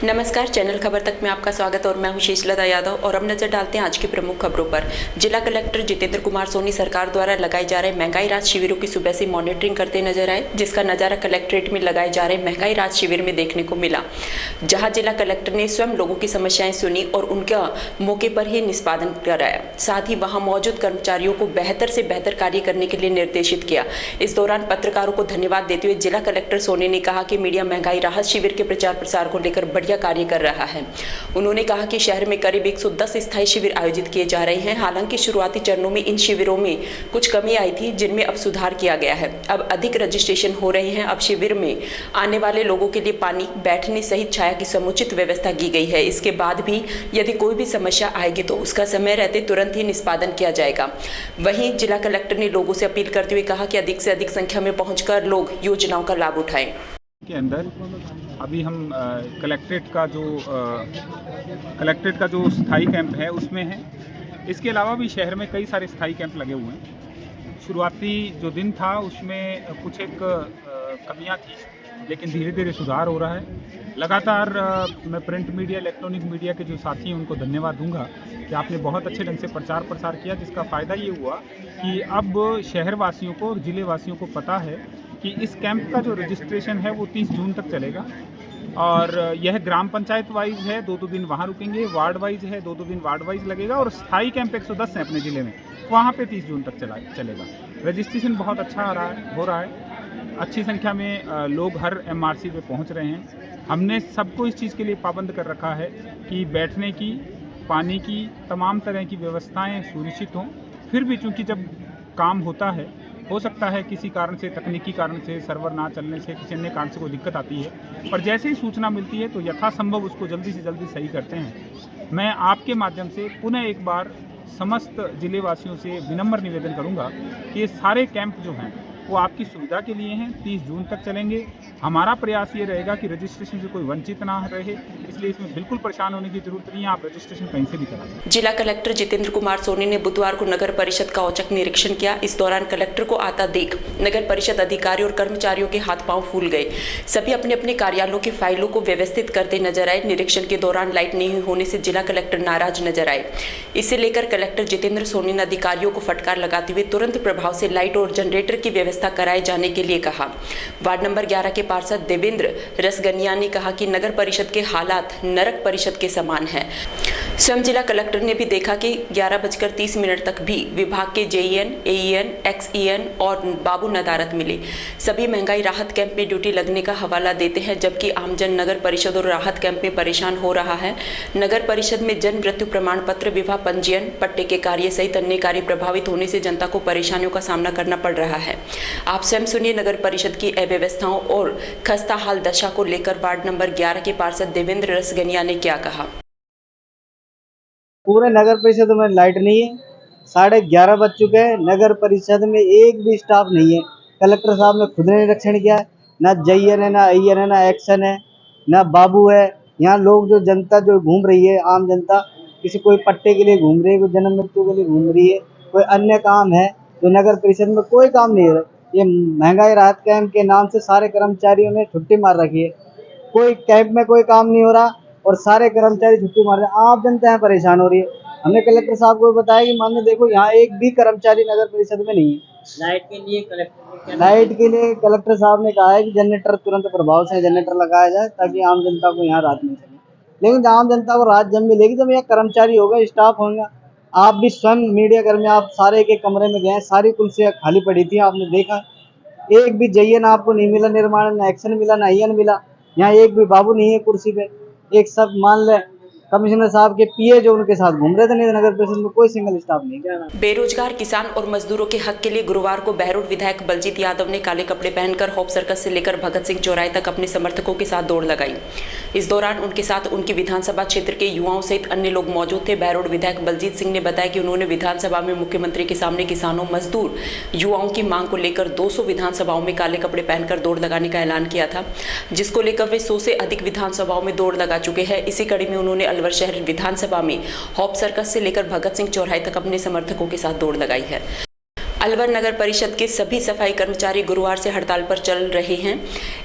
नमस्कार, चैनल खबर तक में आपका स्वागत और मैं हूं शीशलता यादव और अब नजर डालते हैं आज की प्रमुख खबरों पर। जिला कलेक्टर जितेंद्र कुमार सोनी सरकार द्वारा लगाए जा रहे महंगाई राहत शिविरों की सुबह से मॉनिटरिंग करते नजर आए, जिसका नजारा कलेक्ट्रेट में लगाए जा रहे महंगाई राहत शिविर में देखने को मिला, जहाँ जिला कलेक्टर ने स्वयं लोगों की समस्याएं सुनी और उनका मौके पर ही निष्पादन कराया। साथ ही वहाँ मौजूद कर्मचारियों को बेहतर से बेहतर कार्य करने के लिए निर्देशित किया। इस दौरान पत्रकारों को धन्यवाद देते हुए जिला कलेक्टर सोनी ने कहा कि मीडिया महंगाई राहत शिविर के प्रचार प्रसार को लेकर बढ़िया कार्य कर रहा है। उन्होंने कहा कि शहर में करीब 110 स्थायी शिविर आयोजित किए जा रहे हैं। हालांकि शुरुआती चरणों में इन शिविरों में कुछ कमी आई थी, जिनमें अब सुधार किया गया है। अब अधिक रजिस्ट्रेशन हो रहे हैं। अब शिविर में आने वाले लोगों के लिए पानी, बैठने सहित छाया की समुचित व्यवस्था की गई है। इसके बाद भी यदि कोई भी समस्या आएगी तो उसका समय रहते तुरंत ही निष्पादन किया जाएगा। वहीं जिला कलेक्टर ने लोगों से अपील करते हुए कहा कि अधिक से अधिक संख्या में पहुंचकर लोग योजनाओं का लाभ उठाएं। के अंदर अभी हम कलेक्ट्रेट का जो स्थायी कैंप है उसमें है। इसके अलावा भी शहर में कई सारे स्थायी कैंप लगे हुए हैं। शुरुआती जो दिन था उसमें कुछ एक कमियां थी, लेकिन धीरे धीरे सुधार हो रहा है। लगातार मैं प्रिंट मीडिया, इलेक्ट्रॉनिक मीडिया के जो साथी हैं उनको धन्यवाद दूंगा कि आपने बहुत अच्छे ढंग से प्रचार प्रसार किया, जिसका फ़ायदा ये हुआ कि अब शहर वासियों को और ज़िले वासियों को पता है कि इस कैंप का जो रजिस्ट्रेशन है वो 30 जून तक चलेगा। और यह ग्राम पंचायत वाइज है, 2-2 दिन वहाँ रुकेंगे, वार्ड वाइज है, 2-2 दिन वार्ड वाइज लगेगा, और स्थायी कैंप 110 है अपने ज़िले में, वहाँ पे 30 जून तक चलेगा। रजिस्ट्रेशन बहुत अच्छा हो रहा है। अच्छी संख्या में लोग हर MRC पे पहुँच रहे हैं। हमने सबको इस चीज़ के लिए पाबंद कर रखा है कि बैठने की, पानी की, तमाम तरह की व्यवस्थाएँ सुनिश्चित हों। फिर भी चूँकि जब काम होता है, हो सकता है किसी कारण से, तकनीकी कारण से, सर्वर ना चलने से, किसी अन्य कारण से कोई दिक्कत आती है, पर जैसे ही सूचना मिलती है तो यथासंभव उसको जल्दी से जल्दी सही करते हैं। मैं आपके माध्यम से पुनः एक बार समस्त जिले वासियों से विनम्र निवेदन करूंगा कि ये सारे कैंप जो हैं वो आपकी सुविधा के लिए हैं, 30 जून तक चलेंगे। हमारा प्रयास ये रहेगा कि रजिस्ट्रेशन से कोई वंचित ना रहे, इसलिए इसमें बिल्कुल परेशान होने की जरूरत नहीं है। आप रजिस्ट्रेशन कहीं से भी करा सकते हैं। जिला कलेक्टर जितेंद्र कुमार सोनी ने बुधवार को नगर परिषद का औचक निरीक्षण किया। इस दौरान कलेक्टर को आता देख नगर परिषद अधिकारी और कर्मचारियों के हाथ पांव फूल गए। सभी अपने अपने कार्यालयों की फाइलों को व्यवस्थित करते नजर आए। निरीक्षण के दौरान लाइट नहीं होने से जिला कलेक्टर नाराज नजर आए। इसे लेकर कलेक्टर जितेंद्र सोनी ने अधिकारियों को फटकार लगाते हुए तुरंत प्रभाव से लाइट और जनरेटर की व्यवस्था कराए जाने के लिए कहा। वार्ड नंबर 11 के पार्षद देवेंद्र रसगनिया ने कहा कि नगर परिषद के हालात नरक परिषद के समान है। स्वयं जिला कलेक्टर ने भी देखा कि 11:30 तक भी विभाग के JEN, AEN, XEN और बाबू नदारत मिले। सभी महंगाई राहत कैंप में ड्यूटी लगने का हवाला देते हैं, जबकि आमजन नगर परिषद और राहत कैंप में परेशान हो रहा है। नगर परिषद में जन्म मृत्यु प्रमाण पत्र, विवाह पंजीयन, पट्टे के कार्य सहित अन्य कार्य प्रभावित होने से जनता को परेशानियों का सामना करना पड़ रहा है। आप स्वयं सुनिए नगर परिषद की अव्यवस्थाओं और खस्ता हाल दशा को लेकर वार्ड नंबर 11 के पार्षद देवेंद्र रसगनिया ने क्या कहा। पूरे नगर परिषद में लाइट नहीं है, 11:30 बज चुके हैं, नगर परिषद में एक भी स्टाफ नहीं है। कलेक्टर साहब ने खुद निरीक्षण किया है, ना JEN है, ना AEN है, ना एक्शन है, ना बाबू है। यहाँ लोग जो जनता जो घूम रही है, आम जनता, किसी कोई पट्टे के लिए घूम रही है, कोई जन्म मृत्यु के लिए घूम रही है, कोई अन्य काम है, तो नगर परिषद में कोई काम नहीं है। ये महंगाई राहत कैंप के नाम से सारे कर्मचारियों ने छुट्टी मार रखी है। कोई कैंप में कोई काम नहीं हो रहा और सारे कर्मचारी छुट्टी मार रहे हैं। आप जनता यहाँ परेशान हो रही है। हमने कलेक्टर साहब को बताया कि मान लो देखो यहाँ एक भी कर्मचारी नगर परिषद में नहीं है। लाइट के लिए कलेक्टर साहब ने कहा है कि जनरेटर तुरंत प्रभाव से जनरेटर लगाया जाए ताकि आम जनता को यहाँ राहत मिल सके। लेकिन आम जनता को राहत जब मिलेगी जब यहाँ कर्मचारी होगा, स्टाफ होगा। आप भी स्वयं मीडिया कर्मी, आप सारे के कमरे में गए, सारी कुर्सियाँ खाली पड़ी थी, आपने देखा एक भी JEN आपको नहीं मिला, निर्माण ना एक्शन मिला, ना AEN मिला। यहाँ एक भी बाबू नहीं है कुर्सी पे। एक सब मान ले कमिश्नर साहब के PA जो उनके साथ घूम रहे थे, नहीं नगर परिषद में कोई सिंगल स्टाफ नहीं। बेरोजगार किसान और मजदूरों के हक के लिए गुरुवार को बहरोड विधायक बलजीत यादव ने काले कपड़े पहनकर होप सर्कस से लेकर भगत सिंह चौराहे तक अपने समर्थकों के साथ दौड़ लगाई। इस दौरान उनके साथ उनकी विधानसभा क्षेत्र के युवाओं सहित अन्य लोग मौजूद थे। बहरोड विधायक बलजीत सिंह ने बताया कि उन्होंने विधानसभा में मुख्यमंत्री के सामने किसानों, मजदूर, युवाओं की मांग को लेकर 200 विधानसभाओं में काले कपड़े पहनकर दौड़ लगाने का ऐलान किया था, जिसको लेकर वे 100 से अधिक विधानसभाओं में दौड़ लगा चुके हैं। इसी कड़ी में उन्होंने अलवर शहर विधानसभा में होप सर्कस से लेकर भगत सिंह चौराहे तक अपने समर्थकों के साथ दौड़ लगाई है। अलवर नगर परिषद के सभी सफाई कर्मचारी गुरुवार से हड़ताल पर चल रहे हैं।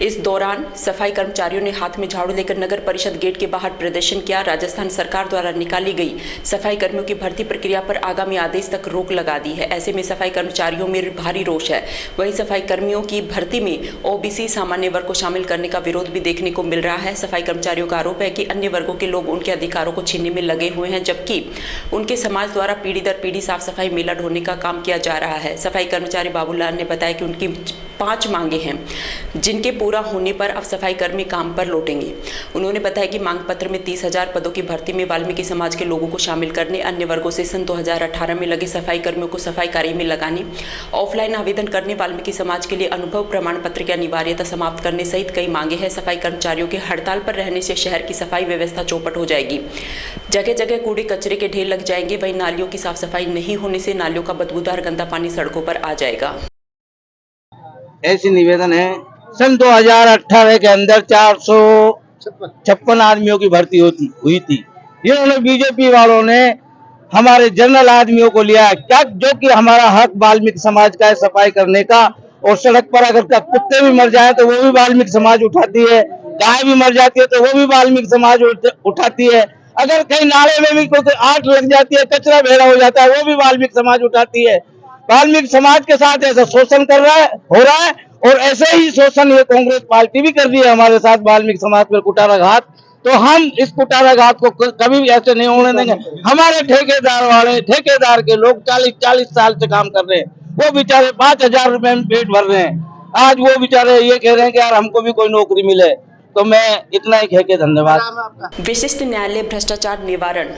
इस दौरान सफाई कर्मचारियों ने हाथ में झाड़ू लेकर नगर परिषद गेट के बाहर प्रदर्शन किया। राजस्थान सरकार द्वारा निकाली गई सफाई कर्मियों की भर्ती प्रक्रिया पर आगामी आदेश तक रोक लगा दी है। ऐसे में सफाई कर्मचारियों में भारी रोष है। वहीं सफाई कर्मियों की भर्ती में ओबीसी सामान्य वर्ग को शामिल करने का विरोध भी देखने को मिल रहा है। सफाई कर्मचारियों का आरोप है कि अन्य वर्गों के लोग उनके अधिकारों को छीनने में लगे हुए हैं, जबकि उनके समाज द्वारा पीढ़ी दर पीढ़ी साफ सफाई मेला ढोने का काम किया जा रहा है। सफाई कर्मचारी बाबूलाल ने बताया कि उनकी 5 मांगे हैं, जिनके पूरा होने पर अब सफाई कर्मी काम पर लौटेंगे। उन्होंने बताया कि मांग पत्र में 30,000 पदों की भर्ती में वाल्मीकि समाज के लोगों को शामिल करने, अन्य वर्गों से सन 2018 में लगे सफाई कर्मियों को सफाई कार्य में लगाने, ऑफलाइन आवेदन करने, वाल्मीकि समाज के लिए अनुभव प्रमाण पत्र की अनिवार्यता समाप्त करने सहित कई मांगे हैं। सफाई कर्मचारियों के हड़ताल पर रहने से शहर की सफाई व्यवस्था चौपट हो जाएगी। जगह जगह कूड़े कचरे के ढेर लग जाएंगे। वहीं नालियों की साफ सफाई नहीं होने से नालियों का बदबूदार गंदा पानी सड़कों पर आ जाएगा। ऐसी निवेदन है, सन 2018 के अंदर 456 आदमियों की भर्ती हुई थी। इन्होंने बीजेपी वालों ने हमारे जनरल आदमियों को लिया, क्या जो कि हमारा हक वाल्मीकि समाज का है सफाई करने का। और सड़क पर अगर कुत्ते भी मर जाए तो वो भी वाल्मीकि समाज उठाती है, गाय भी मर जाती है तो वो भी वाल्मीकि समाज उठाती है। अगर कहीं नाले में भी कोई आग लग जाती है, कचरा भेड़ा हो जाता है, वो भी वाल्मीकि समाज उठाती है। वाल्मीकि समाज के साथ ऐसा शोषण हो रहा है और ऐसे ही शोषण ये कांग्रेस पार्टी भी कर रही है हमारे साथ वाल्मीकि समाज पर कुठाराघात। तो हम इस कुठाराघात को कभी भी ऐसे नहीं होने देंगे। हमारे ठेकेदार के लोग 40 साल से काम कर रहे हैं, वो बेचारे 5,000 रुपए में पेट भर रहे हैं। आज वो बेचारे ये कह रहे हैं कि यार हमको भी कोई नौकरी मिले। तो मैं इतना ही कह के धन्यवाद। विशिष्ट न्यायालय भ्रष्टाचार निवारण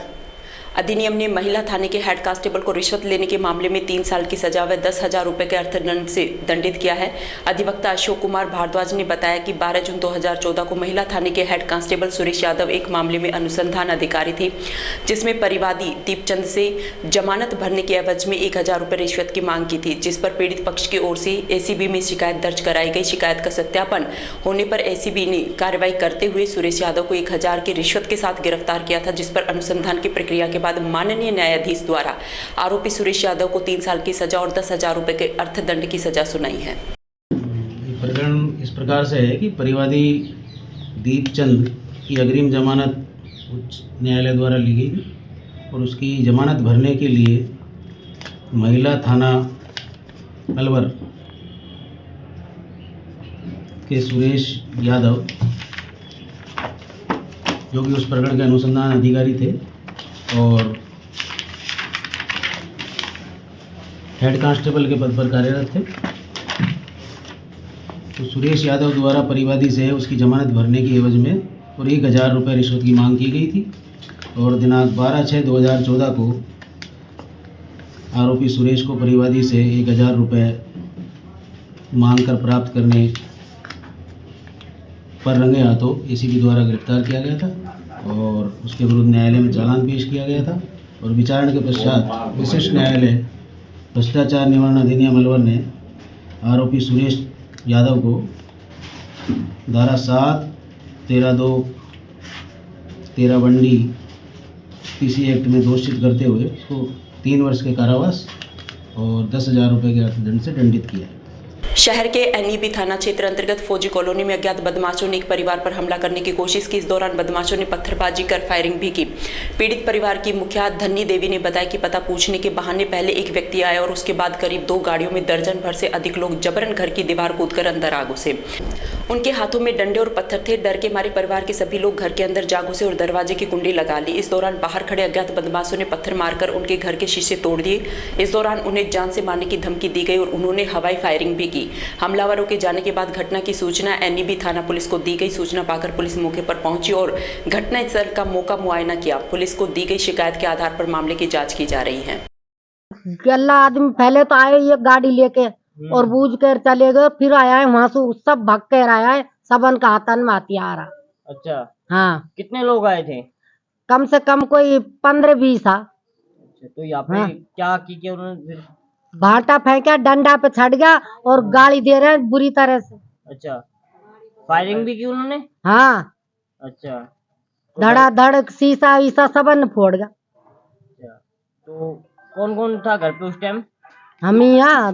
अधिनियम ने महिला थाने के हेड कांस्टेबल को रिश्वत लेने के मामले में 3 साल की सजा व 10,000 रुपए के अर्थदंड से दंडित किया है। अधिवक्ता अशोक कुमार भारद्वाज ने बताया कि 12 जून 2014 को महिला थाने के हेड कांस्टेबल सुरेश यादव एक मामले में अनुसंधान अधिकारी थे, जिसमें परिवादी दीपचंद से जमानत भरने के एवज में 1,000 रुपए रिश्वत की मांग की थी, जिस पर पीड़ित पक्ष की ओर से एसीबी में शिकायत दर्ज कराई गई। शिकायत का सत्यापन होने पर एसीबी ने कार्रवाई करते हुए सुरेश यादव को 1,000 की रिश्वत के साथ गिरफ्तार किया था, जिस पर अनुसंधान की प्रक्रिया के बाद माननीय न्यायाधीश द्वारा आरोपी सुरेश यादव को 3 साल की सजा और 10,000 रुपए के अर्थदंड की सजा सुनाई है। प्रकरण इस प्रकार से है कि परिवादी दीपचंद की अग्रिम जमानत उच्च न्यायालय द्वारा ली गई थी और उसकी जमानत भरने के लिए महिला थाना अलवर के सुरेश यादव, जो कि उस प्रकरण के अनुसंधान अधिकारी थे और हेड कांस्टेबल के पद पर कार्यरत थे, तो सुरेश यादव द्वारा परिवादी से उसकी जमानत भरने की एवज में और 1,000 रुपये रिश्वत की मांग की गई थी। और दिनांक 12/6/2014 को आरोपी सुरेश को परिवादी से 1,000 रुपये मांग कर प्राप्त करने पर रंगे हाथों एसीबी द्वारा गिरफ्तार किया गया था और उसके विरुद्ध न्यायालय में चालान पेश किया गया था। और विचारण के पश्चात विशिष्ट न्यायालय भ्रष्टाचार निवारण अधिनियम अलवर ने आरोपी सुरेश यादव को धारा 7, 13(2), 13 बंडी पीसी एक्ट में दोषित करते हुए उसको 3 वर्ष के कारावास और 10,000 रुपये के अर्थदंड से दंडित किया है। शहर के एनईबी थाना क्षेत्र अंतर्गत फौजी कॉलोनी में अज्ञात बदमाशों ने एक परिवार पर हमला करने की कोशिश की। इस दौरान बदमाशों ने पत्थरबाजी कर फायरिंग भी की। पीड़ित परिवार की मुखिया धन्नी देवी ने बताया कि पता पूछने के बहाने पहले एक व्यक्ति आया और उसके बाद करीब 2 गाड़ियों में दर्जन भर से अधिक लोग जबरन घर की दीवार कूदकर अंदर आ घुसे। उनके हाथों में डंडे और पत्थर थे। डर के मारे परिवार के सभी लोग घर के अंदर जा घुसे और दरवाजे की कुंडी लगा ली। इस दौरान बाहर खड़े अज्ञात बदमाशों ने पत्थर मारकर उनके घर के शीशे तोड़ दिए। इस दौरान उन्हें जान से मारने की धमकी दी गई और उन्होंने हवाई फायरिंग भी की। हमलावरों के जाने के बाद घटना की सूचना एनईबी थाना पुलिस को दी गई। सूचना पाकर पुलिस मौके पर पहुंची और घटनास्थल का मौका मुआयना किया। पुलिस को दी गई शिकायत के आधार पर मामले की जांच की जा रही है। गल्ला आदमी पहले तो आए ये गाड़ी लेके और बूझ कर चले गए, फिर आया है वहां से सब भाग कर आया है, सबन का हाथन में हथियार। अच्छा, हाँ। कितने लोग आए थे? कम से कम कोई 15-20 था। अच्छा, तो यहाँ पे क्या की उन्होंने? भाटा फेंका, डंडा पे छड़ गया और गाली दे रहे हैं बुरी तरह से। अच्छा, फायरिंग भी की उन्होंने? हाँ। अच्छा, धड़ा धड़ शीशा वीसा सबन फोड़ गया। अच्छा, तो कौन कौन था घर पे उस टाइम? हम ही यहाँ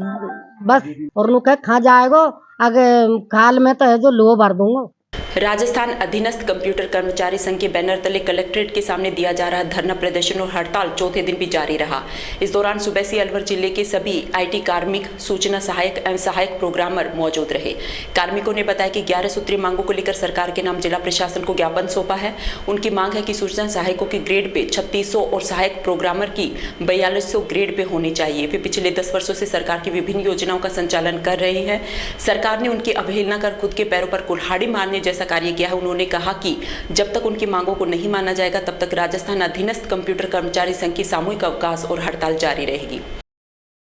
बस और नु कह खा जाएगो आगे खाल में तो है जो लो भर दूंगा। राजस्थान अधीनस्थ कंप्यूटर कर्मचारी संघ के बैनर तले कलेक्ट्रेट के सामने दिया जा रहा धरना प्रदर्शन और हड़ताल चौथे दिन भी जारी रहा। इस दौरान सुबह से अलवर जिले के सभी आईटी कार्मिक, सूचना सहायक एवं सहायक प्रोग्रामर मौजूद रहे। कार्मिकों ने बताया कि 11 सूत्रीय मांगों को लेकर सरकार के नाम जिला प्रशासन को ज्ञापन सौंपा है। उनकी मांग है कि सूचना सहायकों की ग्रेड पे 3600 और सहायक प्रोग्रामर की 4200 ग्रेड पे होनी चाहिए। वे पिछले 10 वर्षों से सरकार की विभिन्न योजनाओं का संचालन कर रहे हैं। सरकार ने उनकी अवहेलना कर खुद के पैरों पर कुल्हाड़ी मारने जैसा कार्य किया है। उन्होंने कहा कि जब तक उनकी मांगों को नहीं माना जाएगा तब तक राजस्थान अधीनस्थ कंप्यूटर कर्मचारी संघ की सामूहिक अवकाश और हड़ताल जारी रहेगी।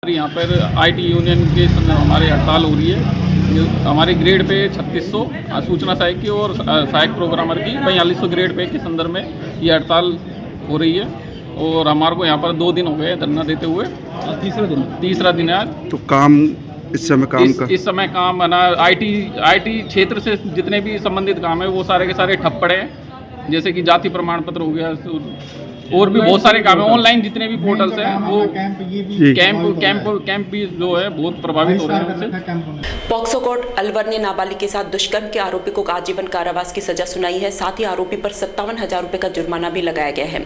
यहाँ पर आईटी यूनियन के हमारी हड़ताल हो रही है। हमारे ग्रेड पे 3600 सूचना सहायक की और सहायक प्रोग्रामर की 4200 ग्रेड पे के संदर्भ में ये हड़ताल हो रही है और हमारे को यहाँ पर 2 दिन हो गए धरना देते हुए। तीसरा दिन है। तो काम इस समय काम है ना, आईटी क्षेत्र से जितने भी संबंधित काम है वो सारे के सारे ठप पड़े हैं। जैसे कि जाति प्रमाण पत्र हो गया और भी बहुत सारे काम है। ऑनलाइन जितने भी पोर्टल्स हैं वो कैंप भी जो है बहुत प्रभावित हो रहे हैं उससे। पॉक्सो कोर्ट अलवर ने नाबालिग के साथ दुष्कर्म के आरोपी को आजीवन कारावास की सजा सुनाई है। साथ ही आरोपी पर 57,000 रुपए का जुर्माना भी लगाया गया है।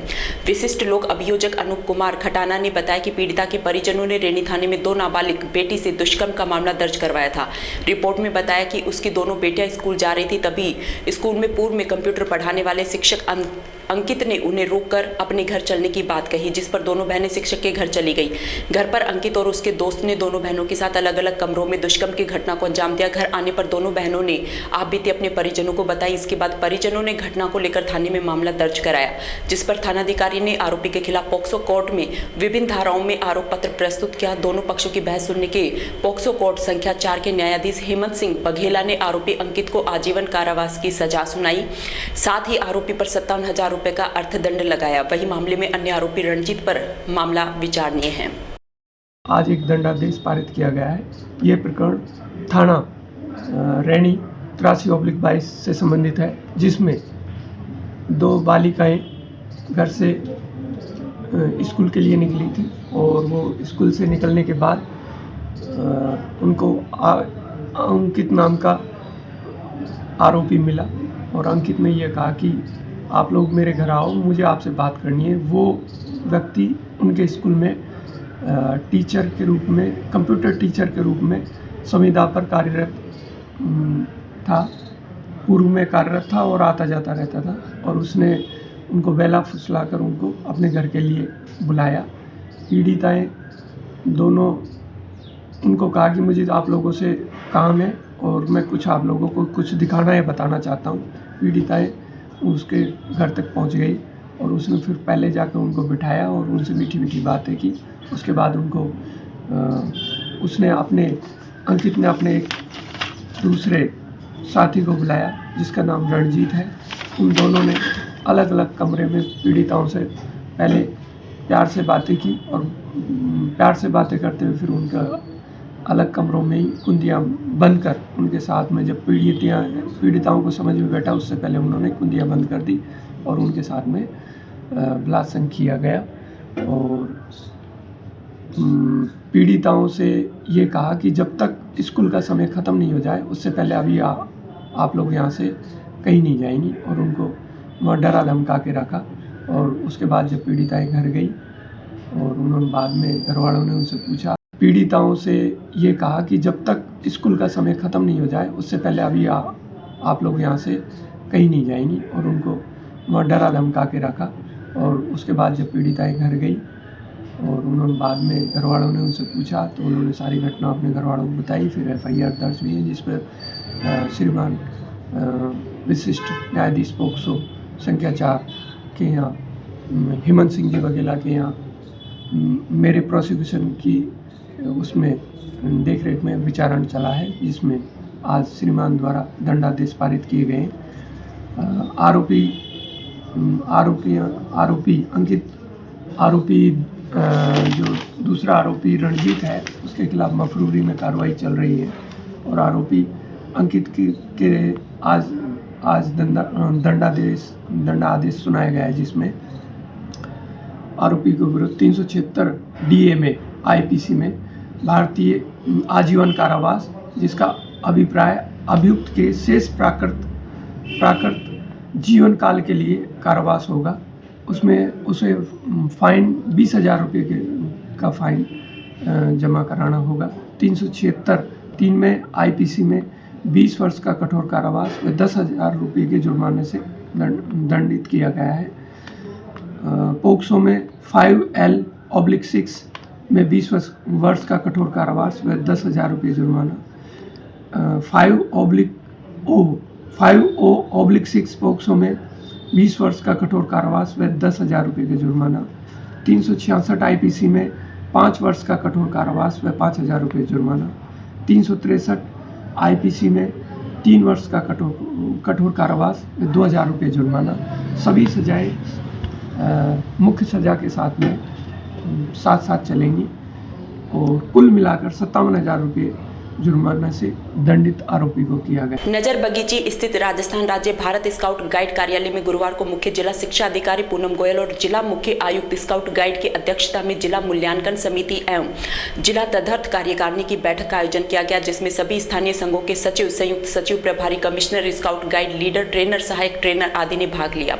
विशिष्ट लोक अभियोजक अनूप कुमार खटाना ने बताया कि पीड़िता के परिजनों ने रेनी थाने में 2 नाबालिग बेटी से दुष्कर्म का मामला दर्ज करवाया था। रिपोर्ट में बताया कि उसकी दोनों बेटियां स्कूल जा रही थी, तभी स्कूल में पूर्व में कंप्यूटर पढ़ाने वाले शिक्षक अंकित ने उन्हें रोककर अपने घर चलने की बात कही, जिस पर दोनों बहनें शिक्षक के घर चली गई। घर पर अंकित और उसके दोस्त ने दोनों बहनों के साथ अलग अलग कमरों में दुष्कर्म की घटना को अंजाम दिया। घर आने पर दोनों बहनों ने आप बीती अपने परिजनों को बताई। इसके बाद परिजनों ने घटना को लेकर थाने में मामला दर्ज कराया, जिस पर थानाधिकारी ने आरोपी के खिलाफ पॉक्सो कोर्ट में विभिन्न धाराओं में आरोप पत्र प्रस्तुत किया। दोनों पक्षों की बहस सुनने के पॉक्सो कोर्ट संख्या 4 के न्यायाधीश हेमंत सिंह बघेला ने आरोपी अंकित को आजीवन कारावास की सजा सुनाई। साथ ही आरोपी पर 57,000 रुपए का अर्थदंड लगाया। वही मामले में अन्य आरोपी रणजीत पर मामला विचारणीय है। आज एक दंडादेश पारित किया गया है। ये प्रकरण थाना रैनी 83/22 से संबंधित है, जिसमें 2 बालिकाएं घर से स्कूल के लिए निकली थी और वो स्कूल से निकलने के बाद उनको अंकित नाम का आरोपी मिला और अंकित ने यह कहा कि आप लोग मेरे घर आओ, मुझे आपसे बात करनी है। वो व्यक्ति उनके स्कूल में टीचर के रूप में, कंप्यूटर टीचर के रूप में संविदा पर कार्यरत था, पूर्व में कार्यरत था और आता जाता रहता था। और उसने उनको बेला फुसला कर उनको अपने घर के लिए बुलाया। पीड़िताएं दोनों उनको कहा कि मुझे आप लोगों से काम है और मैं कुछ आप लोगों को कुछ दिखाना है, बताना चाहता हूँ। पीड़िताएं उसके घर तक पहुंच गई और उसने फिर पहले जाकर उनको बिठाया और उनसे मीठी मीठी बातें की। उसके बाद उनको अंकित ने अपने एक दूसरे साथी को बुलाया जिसका नाम रणजीत है। उन दोनों ने अलग अलग कमरे में पीड़िताओं से पहले प्यार से बातें की और प्यार से बातें करते हुए फिर उनका अलग कमरों में ही कुंदियाँ बंद कर उनके साथ में, जब पीड़िताओं को समझ में बैठा उससे पहले उन्होंने कुंदियाँ बंद कर दी और उनके साथ में बलात्संग किया गया। और पीड़िताओं से ये कहा कि जब तक स्कूल का समय ख़त्म नहीं हो जाए उससे पहले अभी आप लोग यहाँ से कहीं नहीं जाएंगी, और उनको वहाँ डरा धमका के रखा। और उसके बाद जब पीड़िताएँ घर गई और उन्होंने बाद में घरवालों ने उनसे पूछा, पीड़िताओं से ये कहा कि जब तक स्कूल का समय ख़त्म नहीं हो जाए उससे पहले अभी आप लोग यहाँ से कहीं नहीं जाएंगी, और उनको वहाँ डरा धमका के रखा। और उसके बाद जब पीड़िताएँ घर गई और उन्होंने बाद में घरवालों ने उनसे पूछा तो उन्होंने सारी घटना अपने घरवालों को बताई। फिर FIR दर्ज हुई है, जिस पर श्रीमान विशिष्ट न्यायाधीश पॉक्सो संख्या 4 के यहाँ हेमंत सिंह जी बघेला के यहाँ मेरे प्रोसिक्यूशन की उसमें देखरेख में विचारण चला है, जिसमें आज श्रीमान द्वारा दंडादेश पारित किए गए हैं। आरोपी जो दूसरा आरोपी रणजीत है उसके खिलाफ मफरूरी में कार्रवाई चल रही है। और आरोपी अंकित के आज दंडादेश सुनाया गया है, जिसमें आरोपी को विरुद्ध 376 DA में IPC में भारतीय आजीवन कारावास, जिसका अभिप्राय अभियुक्त के शेष प्राकृत जीवन काल के लिए कारावास होगा। उसमें उसे फाइन 20,000 रुपये का फाइन जमा कराना होगा। 376(3) में आईपीसी में 20 वर्ष का कठोर कारावास व 10,000 रुपये के जुर्माने से दंडित किया गया है। पोक्सो में 5L/6 में 20 वर्ष का कठोर कारावास व 10,000 रुपये जुर्माना। 5O/6 पोक्सो में 20 वर्ष का कठोर कारावास व 10,000 रुपये का जुर्माना। 366 आईपीसी में 5 वर्ष का कठोर कारावास व 5,000 रुपये जुर्माना। 363 आईपीसी में 3 वर्ष का कठोर कारावास व 2,000 रुपये जुर्माना। सभी सजाएं मुख्य सजा के साथ में साथ साथ चलेंगी और कुल मिलाकर 57,000 रुपये जुर्माना से दंडित आरोपी को किया गया। नजर बगीची स्थित राजस्थान राज्य भारत स्काउट गाइड कार्यालय में गुरुवार को मुख्य जिला शिक्षा अधिकारी पूनम गोयल और जिला मुख्य आयुक्त स्काउट गाइड की अध्यक्षता में जिला मूल्यांकन समिति एवं जिला तदर्थ कार्यकारिणी की बैठक का आयोजन किया गया, जिसमें सभी स्थानीय संघों के सचिव, संयुक्त सचिव, प्रभारी commissioner, scout guide leader, trainer, सहायक ट्रेनर आदि ने भाग लिया।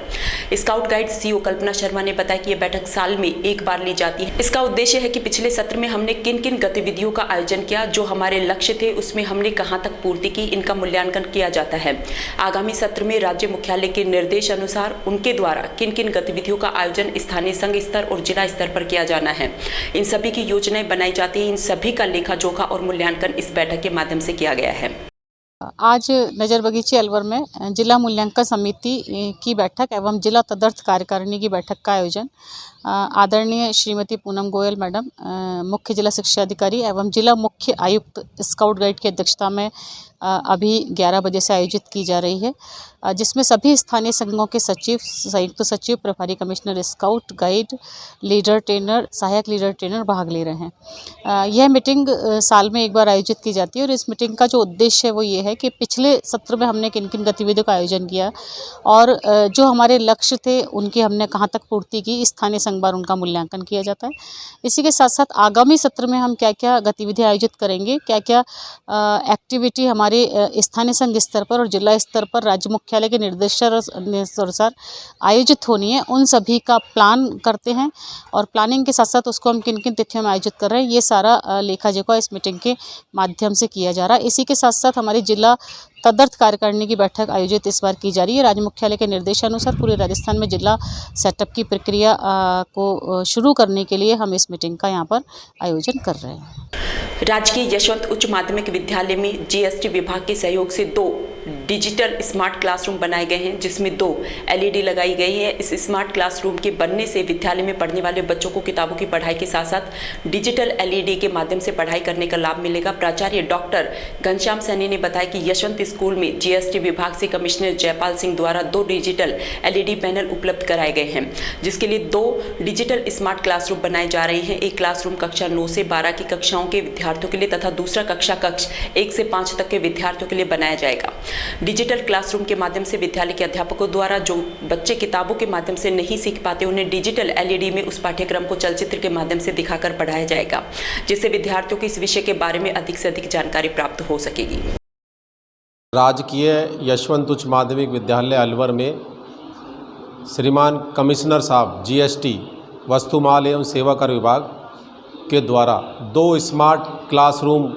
स्काउट गाइड सीईओ कल्पना शर्मा ने बताया कि यह बैठक साल में एक बार ली जाती है। इसका उद्देश्य है कि पिछले सत्र में हमने किन किन गतिविधियों का आयोजन किया, जो हमारे लक्ष्य थे उसमें हमने कहां तक पूर्ति की, इनका मूल्यांकन किया जाता है। आगामी सत्र में राज्य मुख्यालय के निर्देश अनुसार उनके द्वारा किन किन गतिविधियों का आयोजन स्थानीय संघ स्तर और जिला स्तर पर किया जाना है, इन सभी की योजनाएं बनाई जाती है। इन सभी का लेखा जोखा और मूल्यांकन इस बैठक के माध्यम से किया गया है। आज नजर बगीची अलवर में जिला मूल्यांकन समिति की बैठक एवं जिला तदर्थ कार्यकारिणी की बैठक का आयोजन आदरणीय श्रीमती पूनम गोयल मैडम, मुख्य जिला शिक्षा अधिकारी एवं जिला मुख्य आयुक्त स्काउट गाइड की अध्यक्षता में अभी 11 बजे से आयोजित की जा रही है, जिसमें सभी स्थानीय संघों के सचिव, संयुक्त सचिव, प्रभारी commissioner, scout guide leader, trainer, सहायक लीडर, ट्रेनर भाग ले रहे हैं। यह मीटिंग साल में एक बार आयोजित की जाती है और इस मीटिंग का जो उद्देश्य है वो ये है कि पिछले सत्र में हमने किन किन गतिविधियों का आयोजन किया और जो हमारे लक्ष्य थे उनकी हमने कहाँ तक पूर्ति की, स्थानीय संघवार उनका मूल्यांकन किया जाता है। इसी के साथ साथ आगामी सत्र में हम क्या क्या गतिविधियाँ आयोजित करेंगे, क्या क्या एक्टिविटी हमारे स्थानीय संघ स्तर पर और जिला स्तर पर राज्य मुख्यालय के निर्देशानुसार आयोजित होनी है, उन सभी का प्लान करते हैं और प्लानिंग के साथ साथ उसको हम किन किन तिथियों में आयोजित कर रहे हैं, ये सारा लेखा जोखा इस मीटिंग के माध्यम से किया जा रहा है। इसी के साथ साथ हमारी जिला तदर्थ कार्यकारिणी की बैठक आयोजित इस बार की जा रही है। राज्य मुख्यालय के निर्देशानुसार पूरे राजस्थान में जिला सेटअप की प्रक्रिया को शुरू करने के लिए हम इस मीटिंग का यहाँ पर आयोजन कर रहे हैं। राजकीय यशवंत उच्च माध्यमिक विद्यालय में जीएसटी विभाग के सहयोग से 2 डिजिटल स्मार्ट क्लासरूम बनाए गए हैं, जिसमें 2 एलईडी लगाई गई है। इस स्मार्ट क्लासरूम के बनने से विद्यालय में पढ़ने वाले बच्चों को किताबों की पढ़ाई के साथ साथ डिजिटल एलईडी के माध्यम से पढ़ाई करने का लाभ मिलेगा। प्राचार्य डॉक्टर घनश्याम सैनी ने बताया कि यशवंत स्कूल में जीएसटी विभाग से कमिश्नर जयपाल सिंह द्वारा 2 डिजिटल एलईडी पैनल उपलब्ध कराए गए हैं, जिसके लिए 2 डिजिटल स्मार्ट क्लासरूम बनाए जा रहे हैं। एक क्लासरूम कक्षा 9 से 12 की कक्षाओं के विद्यार्थियों के लिए तथा दूसरा कक्ष 1 से 5 तक के विद्यार्थियों के लिए बनाया जाएगा। डिजिटल क्लासरूम के माध्यम से विद्यालय के अध्यापकों द्वारा जो बच्चे किताबों के माध्यम से नहीं सीख पाते, उन्हें डिजिटल एलईडी में उस पाठ्यक्रम को चलचित्र के माध्यम से दिखाकर पढ़ाया जाएगा, जिससे विद्यार्थियों को इस विषय के बारे में अधिक से अधिक जानकारी प्राप्त हो सकेगी। राजकीय यशवंत उच्च माध्यमिक विद्यालय अलवर में श्रीमान कमिश्नर साहब जीएसटी वस्तु माल एवं सेवा कर विभाग के द्वारा 2 स्मार्ट क्लासरूम,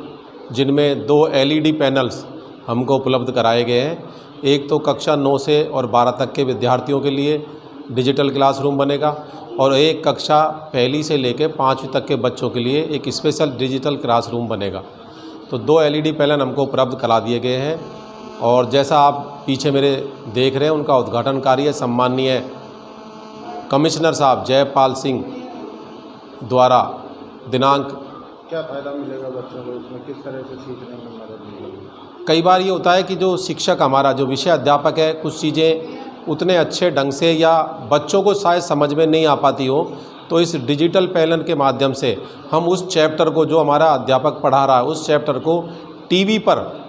जिनमें 2 एलईडी पैनल्स हमको उपलब्ध कराए गए हैं। एक तो कक्षा 9 से और 12 तक के विद्यार्थियों के लिए डिजिटल क्लासरूम बनेगा और एक कक्षा 1 से लेकर 5वीं तक के बच्चों के लिए एक स्पेशल डिजिटल क्लासरूम बनेगा। तो 2 एलईडी पैनल हमको उपलब्ध करा दिए गए हैं और जैसा आप पीछे मेरे देख रहे हैं, उनका उद्घाटन कार्य सम्माननीय कमिश्नर साहब जयपाल सिंह द्वारा दिनांक। क्या फ़ायदा मिलेगा बच्चों को इसमें, किस तरह से सीखने में मदद मिलेगी? कई बार ये होता है कि जो शिक्षक हमारा जो विषय अध्यापक है, कुछ चीज़ें उतने अच्छे ढंग से या बच्चों को शायद समझ में नहीं आ पाती हो, तो इस डिजिटल पैनल के माध्यम से हम उस चैप्टर को जो हमारा अध्यापक पढ़ा रहा है उस चैप्टर को टीवी पर,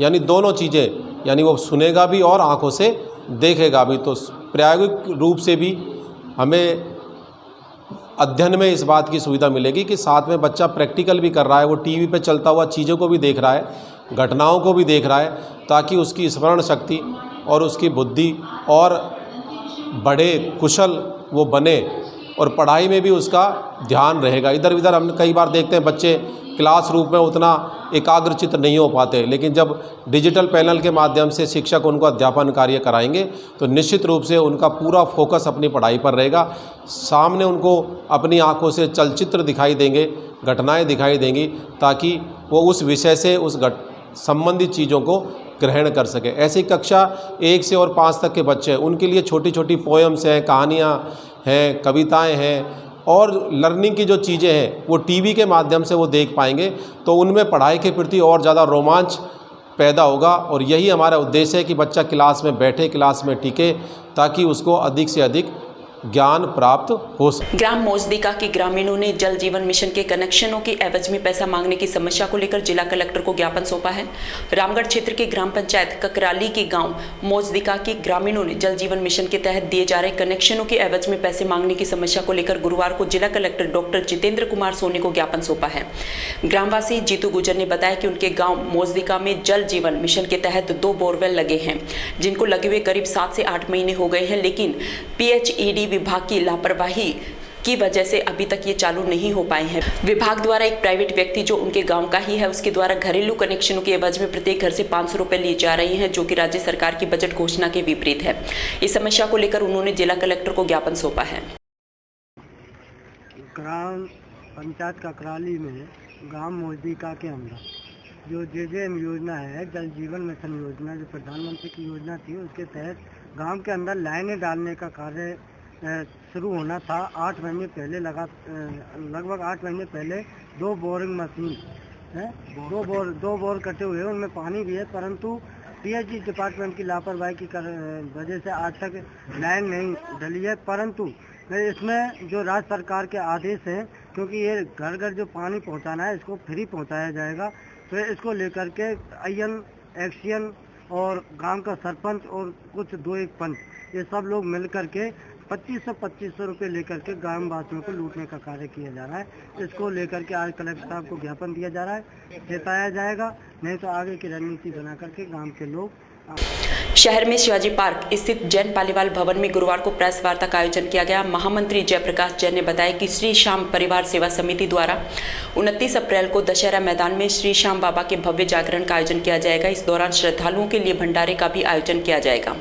यानी दोनों चीज़ें, यानी वो सुनेगा भी और आंखों से देखेगा भी, तो प्रायोगिक रूप से भी हमें अध्ययन में इस बात की सुविधा मिलेगी कि साथ में बच्चा प्रैक्टिकल भी कर रहा है, वो टीवी पे चलता हुआ चीज़ों को भी देख रहा है, घटनाओं को भी देख रहा है, ताकि उसकी स्मरण शक्ति और उसकी बुद्धि और बड़े कुशल वो बने और पढ़ाई में भी उसका ध्यान रहेगा। इधर उधर हम कई बार देखते हैं बच्चे क्लास रूप में उतना एकाग्रचित नहीं हो पाते, लेकिन जब डिजिटल पैनल के माध्यम से शिक्षक उनको अध्यापन कार्य कराएंगे तो निश्चित रूप से उनका पूरा फोकस अपनी पढ़ाई पर रहेगा। सामने उनको अपनी आंखों से चलचित्र दिखाई देंगे, घटनाएं दिखाई देंगी, ताकि वो उस विषय से उस संबंधित चीज़ों को ग्रहण कर सके। ऐसी कक्षा 1 से और 5 तक के बच्चे हैं, उनके लिए छोटी छोटी पोएम्स हैं, कहानियाँ हैं, कविताएं हैं और लर्निंग की जो चीज़ें हैं वो टीवी के माध्यम से वो देख पाएंगे, तो उनमें पढ़ाई के प्रति और ज़्यादा रोमांच पैदा होगा। और यही हमारा उद्देश्य है कि बच्चा क्लास में बैठे, क्लास में टिके, ताकि उसको अधिक से अधिक ज्ञान प्राप्त हो सके। ग्राम मौजदिका के ग्रामीणों ने जल जीवन मिशन के कनेक्शनों के एवज में पैसा मांगने की समस्या को लेकर जिला कलेक्टर को ज्ञापन सौंपा है। रामगढ़ क्षेत्र के ग्राम पंचायत ककराली के गांव मौजदिका के ग्रामीणों ने जल जीवन मिशन के तहत दिए जा रहे कनेक्शनों के एवज में पैसे मांगने की समस्या को लेकर गुरुवार को जिला कलेक्टर डॉक्टर जितेंद्र कुमार सोनी को ज्ञापन सौंपा है। ग्रामवासी जीतू गुजर ने बताया कि उनके गाँव मौजदिका में जल जीवन मिशन के तहत 2 बोरवेल लगे हैं, जिनको लगे हुए करीब 7 से 8 महीने हो गए हैं, लेकिन PHED विभाग की लापरवाही की वजह से अभी तक ये चालू नहीं हो पाए हैं। विभाग द्वारा एक प्राइवेट व्यक्ति जो उनके गांव का ही है, उसके द्वारा घरेलू कनेक्शनों के एवज में प्रत्येक घर से 500 रुपए लिए जा रहे हैं, जो कि राज्य सरकार की बजट घोषणा के विपरीत है। इस समस्या को लेकर उन्होंने जिला कलेक्टर को ज्ञापन सौंपा है। ग्राम पंचायत ककराली में गांव मौजदिका के अंदर जो JJM योजना है, जल जीवन मिशन योजना, जो प्रधानमंत्री की योजना थी, उसके तहत गांव के अंदर लाइनें डालने का कार्य शुरू होना था। 8 महीने पहले लगभग 8 महीने पहले 2 बोरिंग मशीन है, 2 बोर कटे हुए हैं, उनमें पानी भी है, परंतु PHE डिपार्टमेंट की लापरवाही की वजह से आज तक लाइन नहीं डली है। परंतु इसमें जो राज्य सरकार के आदेश हैं, क्योंकि ये घर घर जो पानी पहुंचाना है इसको फ्री पहुंचाया जाएगा, तो इसको लेकर के IN, एक्सियन और गांव का सरपंच और कुछ 2-1 पंच, ये सब लोग मिलकर के 2500 रुपये लेकर के ग्राम वासियों को लूटने का कार्य किया जा रहा है। इसको लेकर के आज कलेक्टर साहब को ज्ञापन दिया जा रहा है, चेताया जाएगा, नहीं तो आगे की रणनीति बना करके गांव के लोग। शहर में शिवाजी पार्क स्थित जैन पालीवाल भवन में गुरुवार को प्रेस वार्ता का आयोजन किया गया। महामंत्री जयप्रकाश जैन ने बताया कि श्री श्याम परिवार सेवा समिति द्वारा 29 अप्रैल को दशहरा मैदान में श्री श्याम बाबा के भव्य जागरण का आयोजन किया जाएगा। इस दौरान श्रद्धालुओं के लिए भंडारे का भी आयोजन किया जाएगा।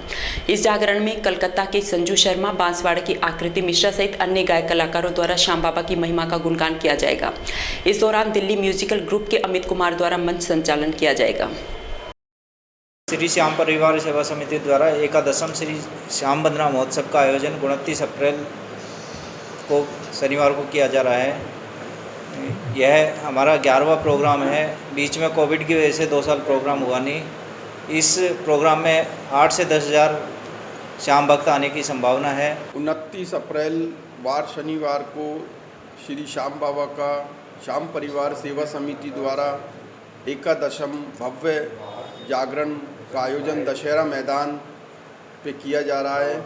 इस जागरण में कलकत्ता के संजू शर्मा, बांसवाड़ा की आकृति मिश्रा सहित अन्य गायक कलाकारों द्वारा श्याम बाबा की महिमा का गुणगान किया जाएगा। इस दौरान दिल्ली म्यूजिकल ग्रुप के अमित कुमार द्वारा मंच संचालन किया जाएगा। श्री श्याम परिवार सेवा समिति द्वारा 11वें श्री श्याम बंदना महोत्सव का आयोजन 29 अप्रैल को शनिवार को किया जा रहा है। यह हमारा 11वां प्रोग्राम है। बीच में कोविड की वजह से 2 साल प्रोग्राम हुआ नहीं। इस प्रोग्राम में 8 से 10 हज़ार श्याम भक्त आने की संभावना है। 29 अप्रैल वार शनिवार को श्री श्याम बाबा का श्याम परिवार सेवा समिति द्वारा 11वें भव्य जागरण का आयोजन दशहरा मैदान पे किया जा रहा है,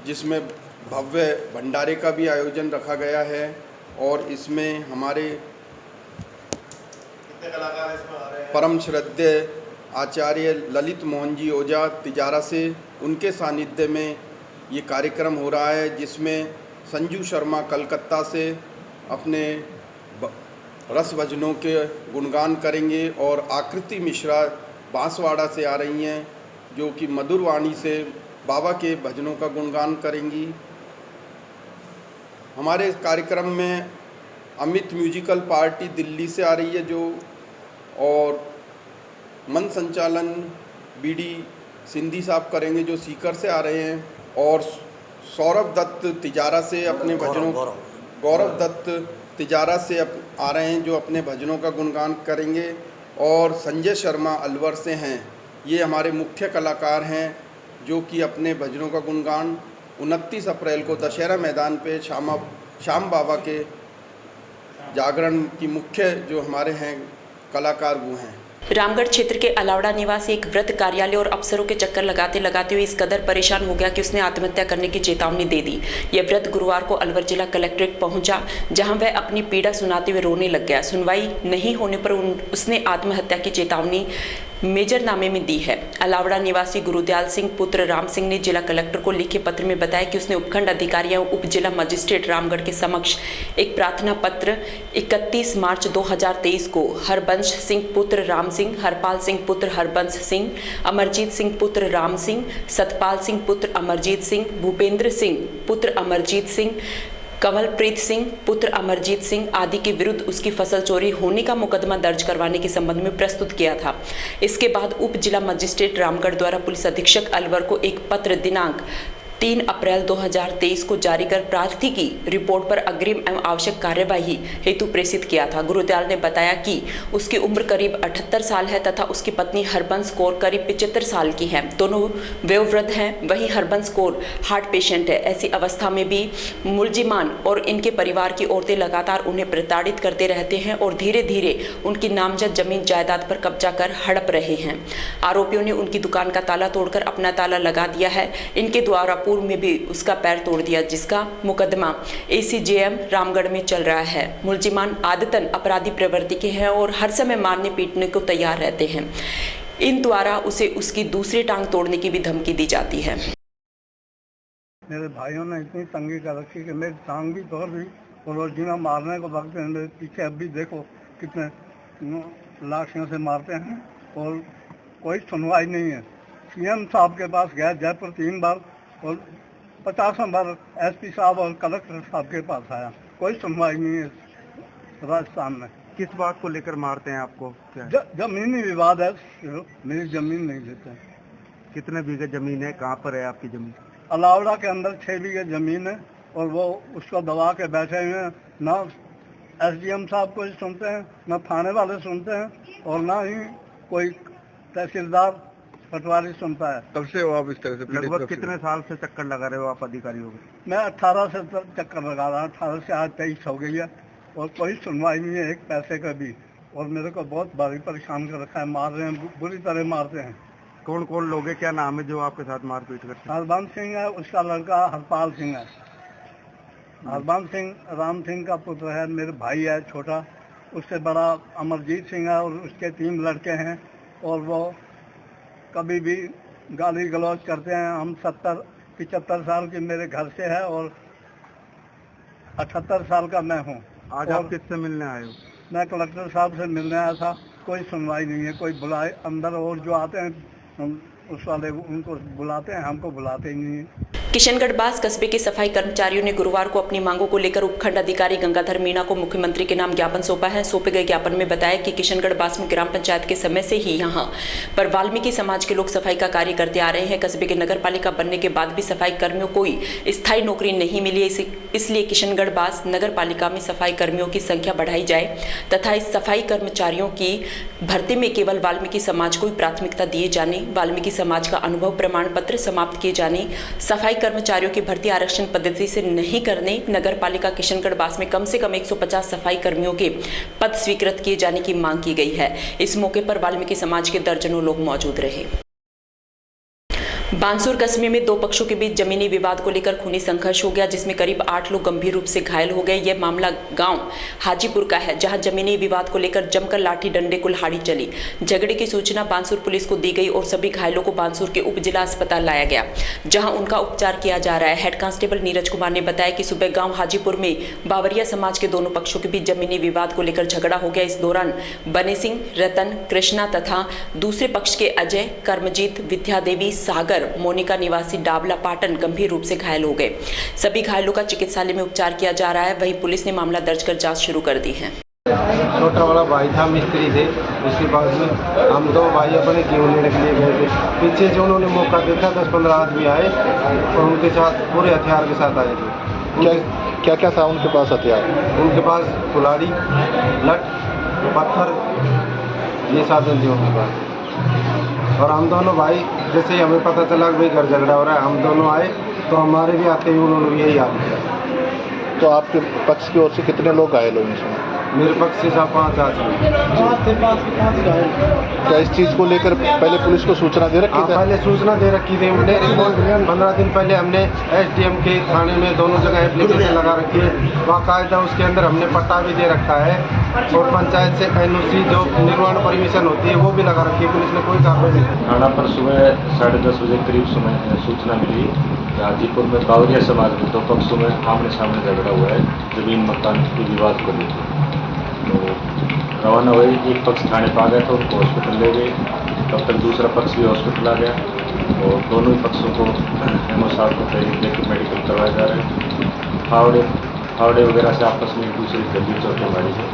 जिसमें भव्य भंडारे का भी आयोजन रखा गया है। और इसमें हमारे परम श्रद्धेय आचार्य ललित मोहन जी ओझा तिजारा से उनके सानिध्य में ये कार्यक्रम हो रहा है, जिसमें संजू शर्मा कलकत्ता से अपने रस भजनों के गुणगान करेंगे और आकृति मिश्रा बांसवाड़ा से आ रही हैं, जो कि मधुर वाणी से बाबा के भजनों का गुणगान करेंगी। हमारे कार्यक्रम में अमित म्यूजिकल पार्टी दिल्ली से आ रही है जो, और मंच संचालन BD सिंधी साहब करेंगे जो सीकर से आ रहे हैं, और सौरभ दत्त तिजारा से अपने भजनों, गौरव दत्त तिजारा से आ रहे हैं जो अपने भजनों का गुणगान करेंगे, और संजय शर्मा अलवर से हैं। ये हमारे मुख्य कलाकार हैं जो कि अपने भजनों का गुणगान 29 अप्रैल को दशहरा मैदान पे श्याम बाबा के जागरण की मुख्य जो हमारे हैं कलाकार वो हैं। रामगढ़ क्षेत्र के अलावड़ा निवासी एक वृद्ध कार्यालय और अफसरों के चक्कर लगाते लगाते हुए इस कदर परेशान हो गया कि उसने आत्महत्या करने की चेतावनी दे दी। यह वृद्ध गुरुवार को अलवर जिला कलेक्ट्रेट पहुंचा, जहां वह अपनी पीड़ा सुनाते हुए रोने लग गया। सुनवाई नहीं होने पर उसने आत्महत्या की चेतावनी मेजरनामे में दी है। अलावड़ा निवासी गुरुदयाल सिंह पुत्र राम सिंह ने जिला कलेक्टर को लिखे पत्र में बताया कि उसने उपखंड अधिकारी एवं उप जिला मजिस्ट्रेट रामगढ़ के समक्ष एक प्रार्थना पत्र 31 मार्च 2023 को हरबंश सिंह पुत्र राम सिंह, हरपाल सिंह पुत्र हरबंश सिंह, अमरजीत सिंह पुत्र राम सिंह, सतपाल सिंह पुत्र अमरजीत सिंह, भूपेंद्र सिंह पुत्र अमरजीत सिंह, कंवलप्रीत सिंह पुत्र अमरजीत सिंह आदि के विरुद्ध उसकी फसल चोरी होने का मुकदमा दर्ज करवाने के संबंध में प्रस्तुत किया था। इसके बाद उप जिला मजिस्ट्रेट रामगढ़ द्वारा पुलिस अधीक्षक अलवर को एक पत्र दिनांक 3 अप्रैल 2023 को जारी कर प्रार्थी की रिपोर्ट पर अग्रिम एवं आवश्यक कार्यवाही हेतु प्रेषित किया था। गुरुदयाल ने बताया कि उसकी उम्र करीब 78 साल है तथा उसकी पत्नी हरबंस कौर करीब 75 साल की है। दोनों वयोवृद्ध हैं। वहीं हरबंस कौर हार्ट पेशेंट है। ऐसी अवस्था में भी मुलजिमान और इनके परिवार की औरतें लगातार उन्हें प्रताड़ित करते रहते हैं और धीरे धीरे उनकी नामजद जमीन जायदाद पर कब्जा कर हड़प रहे हैं। आरोपियों ने उनकी दुकान का ताला तोड़कर अपना ताला लगा दिया है। इनके द्वारा पूर्व में भी उसका पैर तोड़ दिया, जिसका मुकदमा ACJM रामगढ़ में चल रहा है। मुलजिमान आदतन अपराधी प्रवृत्ति के हैं और हर समय मारने पीटने को तैयार रहते हैं। इन द्वारा उसे उसकी दूसरी टांग तोड़ने की भी धमकी दी जाती है। मेरे भाइयों ने इतनी तंगी कर रखी कि मेरी टांग भी तोड़ दी और वो जीना मारने को वक्त मेरे पीछे अब भी देखो कितने लाशियों से मारते हैं और कोई सुनवाई नहीं है। CM साहब के पास गया जयपुर 3 बार और 50 बार SP साहब और कलेक्टर साहब के पास आया, कोई सुनवाई नहीं है राजस्थान में। किस बात को लेकर मारते हैं आपको? जमीनी विवाद है, मेरी जमीन नहीं देते। कितने बीघे जमीन है, कहाँ पर है आपकी जमीन? अलावड़ा के अंदर 6 बीघे जमीन है और वो उसको दबा के बैठे हुए हैं। ना SDM साहब को सुनते हैं, ना थाने वाले सुनते हैं और ना ही कोई तहसीलदार पटवारी सुनता है। कब से हो आप इस तरह से? लगभग कितने साल से चक्कर लगा रहे हो आप अधिकारियों के? मैं 18 से चक्कर लगा रहा हूँ। 18 से आज 23 हो गई है और कोई सुनवाई नहीं है एक पैसे का भी। और मेरे को बहुत भारी परेशान कर रखा है, मार रहे हैं, बुरी तरह मारते हैं। कौन कौन लोग हैं, क्या नाम है जो आपके साथ मारपीट करते हैं? हरबंस सिंह है, उसका लड़का हरपाल सिंह है। हरबंस सिंह राम सिंह का पुत्र है, मेरे भाई है छोटा। उससे बड़ा अमरजीत सिंह है और उसके 3 लड़के हैं और वो कभी भी गाली गलौज करते हैं। हम 70-75 साल की मेरे घर से है और 78 साल का मैं हूँ। आज आप किससे मिलने आए हो? मैं कलेक्टर साहब से मिलने आया था। कोई सुनवाई नहीं है, कोई बुलाए अंदर और जो आते हैं उस वाले उनको बुलाते हैं, हमको बुलाते ही नहीं है। किशनगढ़ बास कस्बे के सफाई कर्मचारियों ने गुरुवार को अपनी मांगों को लेकर उपखंड अधिकारी गंगाधर मीणा को मुख्यमंत्री के नाम ज्ञापन सौंपा है। सौंपे गए ज्ञापन में बताया कि किशनगढ़ बास में ग्राम पंचायत के समय से ही यहां पर वाल्मीकि समाज के लोग सफाई का कार्य करते आ रहे हैं। कस्बे के नगर पालिका बनने के बाद भी सफाई कर्मियों को स्थायी नौकरी नहीं मिली है। इसलिए किशनगढ़ बास नगर पालिका में सफाई कर्मियों की संख्या बढ़ाई जाए तथा इस सफाई कर्मचारियों की भर्ती में केवल वाल्मीकि समाज को ही प्राथमिकता दिए जाने, वाल्मीकि समाज का अनुभव प्रमाण पत्र समाप्त किए जाने, सफाई कर्मचारियों की भर्ती आरक्षण पद्धति से नहीं करने, नगर पालिका किशनगढ़ बास में कम से कम 150 सफाई कर्मियों के पद स्वीकृत किए जाने की मांग की गई है। इस मौके पर वाल्मीकि समाज के दर्जनों लोग मौजूद रहे। बानसूर कस्बे में 2 पक्षों के बीच जमीनी विवाद को लेकर खूनी संघर्ष हो गया, जिसमें करीब 8 लोग गंभीर रूप से घायल हो गए। यह मामला गांव हाजीपुर का है, जहां जमीनी विवाद को लेकर जमकर लाठी डंडे कुल्हाड़ी चली। झगड़े की सूचना बानसूर पुलिस को दी गई और सभी घायलों को बानसूर के उप जिला अस्पताल लाया गया, जहां उनका उपचार किया जा रहा है। हेड कांस्टेबल नीरज कुमार ने बताया कि सुबह गाँव हाजीपुर में बावरिया समाज के दोनों पक्षों के बीच जमीनी विवाद को लेकर झगड़ा हो गया। इस दौरान बने सिंह, रतन, कृष्णा तथा दूसरे पक्ष के अजय, कर्मजीत, विद्यादेवी, सागर, मोनिका निवासी डाबला पाटन गंभीर रूप से घायल हो गए। सभी घायलों का चिकित्सालय में उपचार किया जा रहा है। वहीं पुलिस ने मामला दर्ज कर जांच शुरू कर दी है। छोटा वाला भाई था, मिस्त्री थे। उसके बाद में हम 2 भाई अपने गेहूं लेने के लिए गए थे। पीछे से उन्होंने मौका देखा, 10-15 आदमी आए और उनके साथ पूरे हथियार के साथ आए थे। क्या क्या था उनके पास हथियार? उनके पास कुल्हाड़ी, लठ, पत्थर, ये साधन थे उनके पास। और हम दोनों भाई, जैसे ही हमें पता चला कि भाई घर झगड़ा हो रहा है, हम दोनों आए तो हमारे भी आते ही उन्होंने भी यही हाल किया। तो आपके पक्ष की ओर से कितने लोग घायल हुए इसमें? मेरे पक्ष से 5 आदमी। क्या इस चीज़ को लेकर पहले पुलिस को सूचना दे रखी थी? पहले सूचना दे रखी थी हमने। 15 दिन पहले हमने SDM के थाने में दोनों जगह एप्लीकेशन लगा रखी है। बाकायदा उसके अंदर हमने पट्टा भी दे रखा है और पंचायत से NOC जो निर्माण परमिशन होती है वो भी लगा रखी है। पुलिस ने कोई कार्रवाई नहीं। थाना पर सुबह 10:30 बजे करीब सूचना मिली हाजीपुर में कावरिया समाज के 2 पक्षों में आमने सामने झगड़ा हुआ है जमीन मकान के विवाद को लेकर। तो रवाना हुए, एक पक्ष थाने पर आ गया था, उनको हॉस्पिटल ले गए। तब तक दूसरा पक्ष भी हॉस्पिटल आ गया और दोनों ही पक्षों को MO साहब को ट्रेनिंग देकर मेडिकल करवाया जा रहा है। फावड़े वगैरह से आपस में एक दूसरे की गंभीर चोटें मारी है।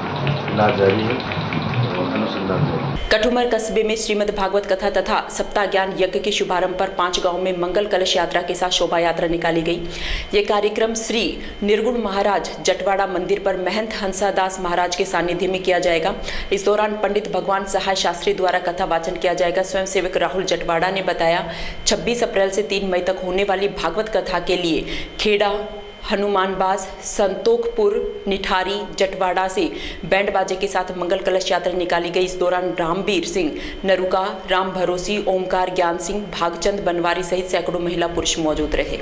इलाज जारी है और अनुसंधान जारी है। कठुमर कस्बे में श्रीमद् भागवत कथा तथा सप्ताह ज्ञान यज्ञ के शुभारंभ पर 5 गांव में मंगल कलश यात्रा के साथ शोभा यात्रा निकाली गई। ये कार्यक्रम श्री निर्गुण महाराज जटवाड़ा मंदिर पर महंत हंसादास महाराज के सानिध्य में किया जाएगा। इस दौरान पंडित भगवान सहाय शास्त्री द्वारा कथा वाचन किया जाएगा। स्वयं सेवक राहुल जटवाड़ा ने बताया 26 अप्रैल से 3 मई तक होने वाली भागवत कथा के लिए खेड़ा, हनुमानबाज, संतोखपुर, निठारी, जटवाड़ा से बैंड बाजे के साथ मंगल कलश यात्रा निकाली गई। इस दौरान रामबीर सिंह नरुका, राम भरोसी, ओमकार ज्ञान सिंह, भागचंद बनवारी सहित सैकड़ों महिला पुरुष मौजूद रहे।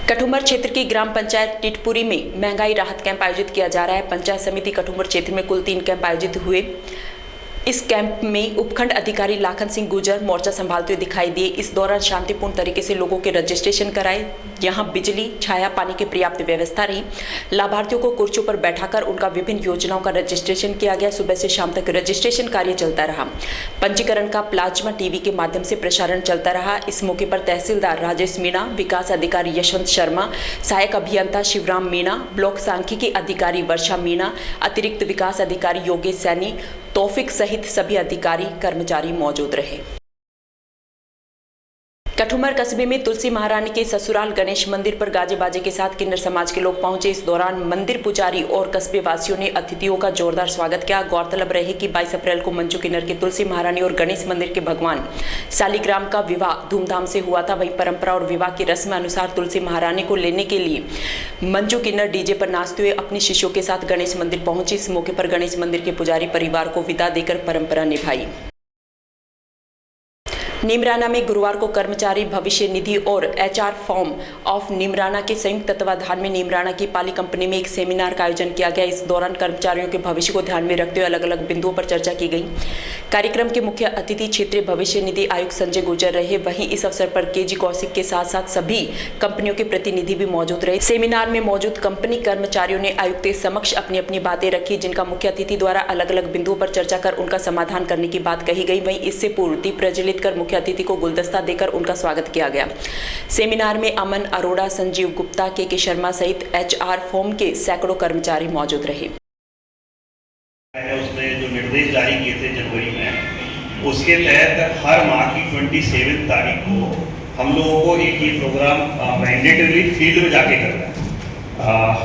कठुमर क्षेत्र की ग्राम पंचायत टिटपुरी में महंगाई राहत कैंप आयोजित किया जा रहा है। पंचायत समिति कठुमर क्षेत्र में कुल 3 कैंप आयोजित हुए। इस कैंप में उपखंड अधिकारी लाखन सिंह गुर्जर मोर्चा संभालते हुए दिखाई दिए। इस दौरान शांतिपूर्ण तरीके से लोगों के रजिस्ट्रेशन कराए। यहां बिजली, छाया, पानी की पर्याप्त व्यवस्था रही। लाभार्थियों को कुर्सियों पर बैठाकर उनका विभिन्न योजनाओं का रजिस्ट्रेशन किया गया। सुबह से शाम तक रजिस्ट्रेशन कार्य चलता रहा। पंजीकरण का प्लाज्मा टीवी के माध्यम से प्रसारण चलता रहा। इस मौके पर तहसीलदार राजेश मीणा, विकास अधिकारी यशवंत शर्मा, सहायक अभियंता शिवराम मीणा, ब्लॉक सांख्यिकी अधिकारी वर्षा मीणा, अतिरिक्त विकास अधिकारी योगेश सैनी, तौफिक सहित सभी अधिकारी कर्मचारी मौजूद रहे। कठुमर कस्बे में तुलसी महारानी के ससुराल गणेश मंदिर पर गाजे बाजे के साथ किन्नर समाज के लोग पहुंचे। इस दौरान मंदिर पुजारी और कस्बे वासियों ने अतिथियों का जोरदार स्वागत किया। गौरतलब रहे कि 22 अप्रैल को मंजू किन्नर के तुलसी महारानी और गणेश मंदिर के भगवान शालिग्राम का विवाह धूमधाम से हुआ था। वहीं परंपरा और विवाह की रस्म अनुसार तुलसी महारानी को लेने के लिए मंजू किन्नर डीजे पर नाचते हुए अपनी शिष्यों के साथ गणेश मंदिर पहुंची। इस मौके पर गणेश मंदिर के पुजारी परिवार को विदा देकर परंपरा निभाई। नीमराना में गुरुवार को कर्मचारी भविष्य निधि और HR फॉर्म ऑफ नीमराना के संयुक्त तत्वाधान में नीमराना की पाली कंपनी में एक सेमिनार का आयोजन किया गया। इस दौरान कर्मचारियों के भविष्य को ध्यान में रखते हुए अलग अलग बिंदुओं पर चर्चा की गई। कार्यक्रम के मुख्य अतिथि क्षेत्रीय भविष्य निधि आयुक्त संजय गुर्जर रहे। वहीं इस अवसर पर KG कौशिक के साथ साथ सभी कंपनियों के प्रतिनिधि भी मौजूद रहे। सेमिनार में मौजूद कंपनी कर्मचारियों ने आयुक्त के समक्ष अपनी अपनी बातें रखी, जिनका मुख्य अतिथि द्वारा अलग अलग बिंदुओं पर चर्चा कर उनका समाधान करने की बात कही गई। वहीं इससे पूर्व दीप प्रज्वलित कर मुख्य अतिथि को गुलदस्ता देकर उनका स्वागत किया गया। सेमिनार में अमन अरोड़ा, संजीव गुप्ता, KK शर्मा सहित HR फॉर्म के सैकड़ों कर्मचारी मौजूद रहे। उसने जो निर्देश जारी किए थे जनवरी में, उसके तहत हर माह की 27 तारीख को हम लोगों को एक ये प्रोग्राम मैंडेटरी फील्ड में जाके करना है।